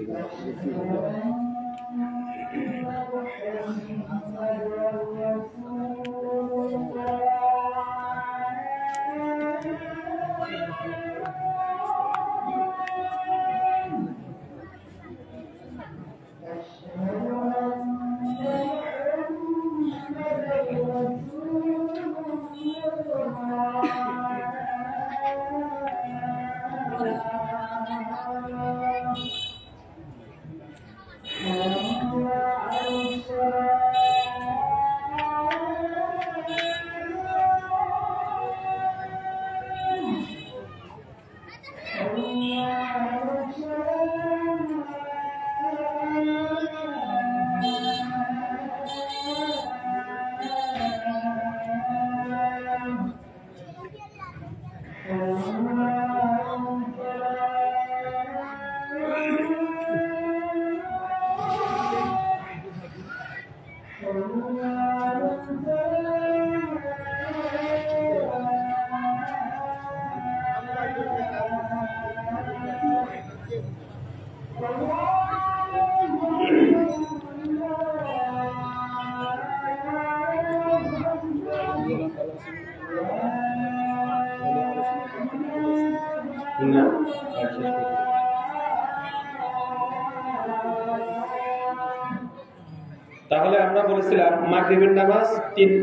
তাহলে আমরা বলেছিলাম মাগরিবের নামাজ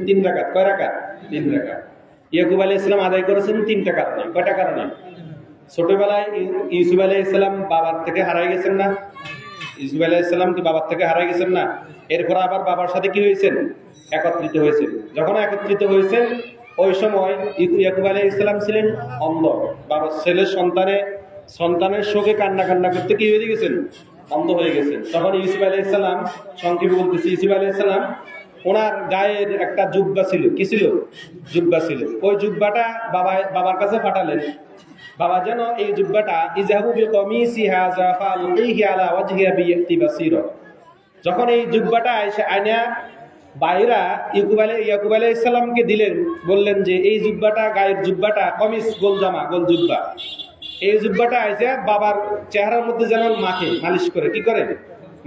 3 রাকাত। কয় রাকাত? 3 রাকাত। ইয়াকুব আলাইহিস সালাম আদায় করেছেন 3টা কারণে। কয়টা কারণে? ছোটবেলায় ইউসুফ আলাইহিস সালাম বাবার থেকে হারাই গেছেন না? ইউসুফ আলাইহিস সালাম কি বাবার থেকে হারাই গেছেন না? এরপর আবার বাবার সাথে কি হয়েছেন? একত্রিত হয়েছেন। যখন একত্রিত হয়েছেন, ওই সময় ইয়াকুব আলাইহিস সালাম ছিলেন অন্ধ। বাবার ছেলের সন্তানের শোকে কান্না করতে কি হয়ে গেছেন? অন্ধ হয়ে গেছেন। তখন ইউসুফ আলাইহিস সালাম, সংক্ষেপে বলতেছি, ইউসুফ আলাইহিস সালাম ওনার গায়ের একটা জুব্বা ছিল। কি ছিল? জুব্বা ছিল। ওই জুব্বাটা বাবার কাছে পাঠালেন। বাবা যেন এই জুব্বাটা ইযহাবু বিকামিসি হাযা ফালকিহি আলা ওয়াজহিহি বিয়াতি বাসীরা, যখন এই জুব্বাটা আইনা বাইরা ইয়াকুব আলাইহিস সালামকে দিলেন, বললেন যে এই জুব্বাটা, গায়ের জুব্বাটা, কমিস গোল জামা, গোল জুব্বা, এই জুব্বাটা আইসা বাবার চেহারার মধ্যে যেন মাখে, মালিশ করে, কি করে,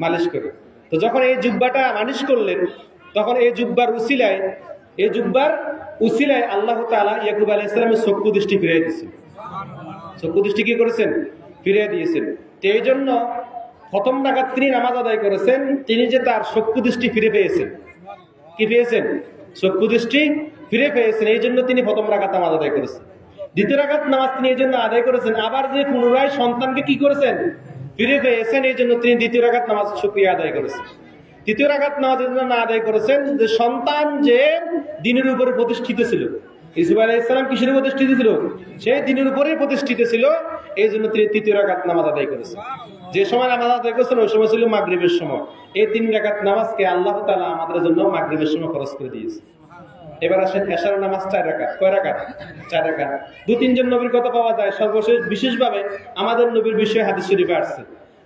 মালিশ করে। তো যখন এই জুব্বাটা মালিশ করলেন, তখন এই জুব্বার উসিলায় আল্লাহ তাআলা ইয়াকুব আলাইহিস সালামের চক্ষু দৃষ্টি ফিরিয়ে দিয়েছেন। চক্ষু দৃষ্টি কি করেছেন? ফিরিয়ে দিয়েছেন। তো এই জন্য প্রথম রাকাত তিনি নামাজ আদায় করেছেন, তিনি যে তার চক্ষু দৃষ্টি ফিরে পেয়েছেন। কি পেয়েছেন? চক্ষু দৃষ্টি ফিরে পেয়েছেন, এই জন্য তিনি প্রথম রাকাত নামাজ আদায় করেছেন। দ্বিতীয় রাকাত নামাজ তিনি এই জন্য আদায় করেছেন, আবার যে পুনরায় সন্তানকে কি করেছেন? ফিরে পেয়েছেন, এই জন্য তিনি দ্বিতীয় রাকাত নামাজ শুকরিয়া আদায় করেছেন। তৃতীয় রাকাত নামাজ না আদায় করেছেন যে সন্তান যে দিনের উপরে প্রতিষ্ঠিত ছিল। ইউসুফ আলাইহিস সালাম কিসের প্রতিষ্ঠিত ছিল? সেই দিনের উপরেই প্রতিষ্ঠিত ছিল, এই জন্য তিনি তৃতীয় রাকাত নামাজ আদায় করেছেন। যে সময় নামাজ আদায় করেছেন ওই সময় ছিল মাগরিবের সময়। এই 3 রাকাত নামাজকে আল্লাহ তাআলা আমাদের জন্য মাগরিবের সময় ফরজ করে দিয়েছে। এবার আসেন এশার নামাজ 4 রাকাত। কয় রাকাত? 4 রাকাত। 2-3 জন নবীর কথা পাওয়া যায়। সর্বশেষ বিশেষভাবে আমাদের নবীর বিষয়ে হাদিস শরীফে আসছে,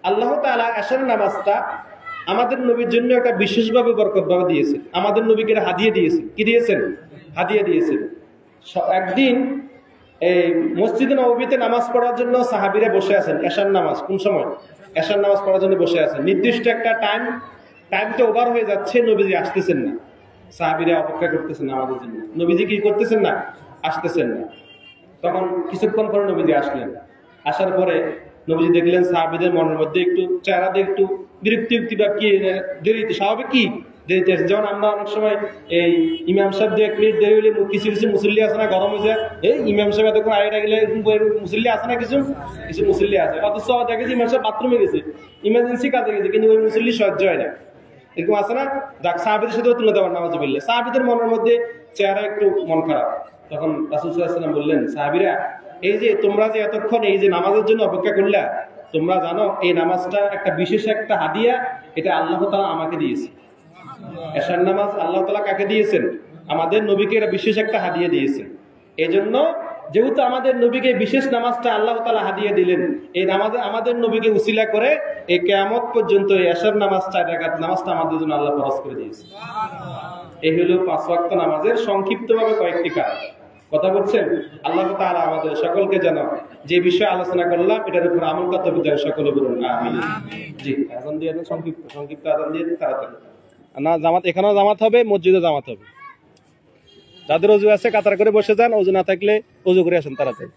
আল্লাহ তাআলা এশার নামাজটা আমাদের নবীর জন্য একটা বিশেষভাবে বরকতভাবে দিয়েছে। আমাদের নবীকে হাদিয়ে দিয়েছেন। কি দিয়েছেন? হাদিয়ে দিয়েছেন। একদিন এই মসজিদে নববীতে নামাজ পড়ার জন্য সাহাবীরা বসে আছেন। এশার নামাজ কোন সময়? এশার নামাজ পড়ার জন্য বসে আছেন। নির্দিষ্ট একটা টাইমটা ওভার হয়ে যাচ্ছে, নবীজি আসতেছেন না। সাহাবীরা অপেক্ষা করতেছেন আমাদের জন্য। নবীজি কি করতেছেন না? আসতেছেন না। তখন কিছুক্ষণ পরে নবীজি আসলেন। আসার পরে নবীজি দেখলেন সাহাবীদের মনের মধ্যে একটু চেহারাতে একটু বিরক্তি বা কি দেরিতে, স্বাভাবিক কি দেরিতে আসে। যেমন আমরা অনেক সময় এই ইমাম সাহেব 2-1 মিনিট দেরি হলে কিছু মুসল্লি আছে না, গরম হয়ে যায়, এই ইমাম সাহেব এতক্ষণ আগে গেলে মুসল্লি আছে না, কিছু মুসল্লি আছে। অথচ দেখে যে ইমাম সাহেব বাথরুমে গেছে, ইমার্জেন্সি কাজে গেছে, কিন্তু ওই মুসল্লি সহ্য হয় না, এরকম আছে না। যাক, সাহাবীদের সাথে তুলে দেওয়ার নামাজ বললে সাহাবীদের মনের মধ্যে চেহারা একটু মন খারাপ। তখন রাসূল সাল্লাল্লাহু আলাইহি ওয়াসাল্লাম বললেন, সাহাবীরা এই যে তোমরা যে এতক্ষণ এই যে নামাজের জন্য অপেক্ষা করলা, তোমরা জানো এই নামাজটা একটা বিশেষ একটা হাদিয়া, এটা আল্লাহ তাআলা আমাকে দিয়েছে। এশার নামাজ আল্লাহ তাআলা কাকে দিয়েছেন? আমাদের নবীকে এটা বিশেষ একটা হাদিয়া দিয়েছেন। এই জন্য যেহেতু আমাদের নবীকে বিশেষ নামাজটা আল্লাহ তাআলা হাদিয়া দিলেন, এই নামাজে আমাদের নবীকে উসিলা করে এই কিয়ামত পর্যন্ত এই এশার নামাজ 4 রাকাত নামাজটা আমাদের জন্য আল্লাহ ফরজ করে দিয়েছে। এই হলো 5 ওয়াক্ত নামাজের সংক্ষিপ্তভাবে কয়েকটি কাজ। কথা বলছেন, আল্লাহ তাআলা আমাদের সকলকে যেন যে বিষয়ে আলোচনা করলাম এটার উপর আমল করতে দেন, সকলে বলুন আমিন। জি, আযান দিয়ে দেন, সংক্ষিপ্ত আযান দিয়ে তাড়াতাড়ি না। জামাত এখানেও জামাত হবে, মসজিদে জামাত হবে। যাদের ওযু আছে কাতার করে বসে যান, ওযু না থাকলে ওযু করে আসেন তাড়াতাড়ি।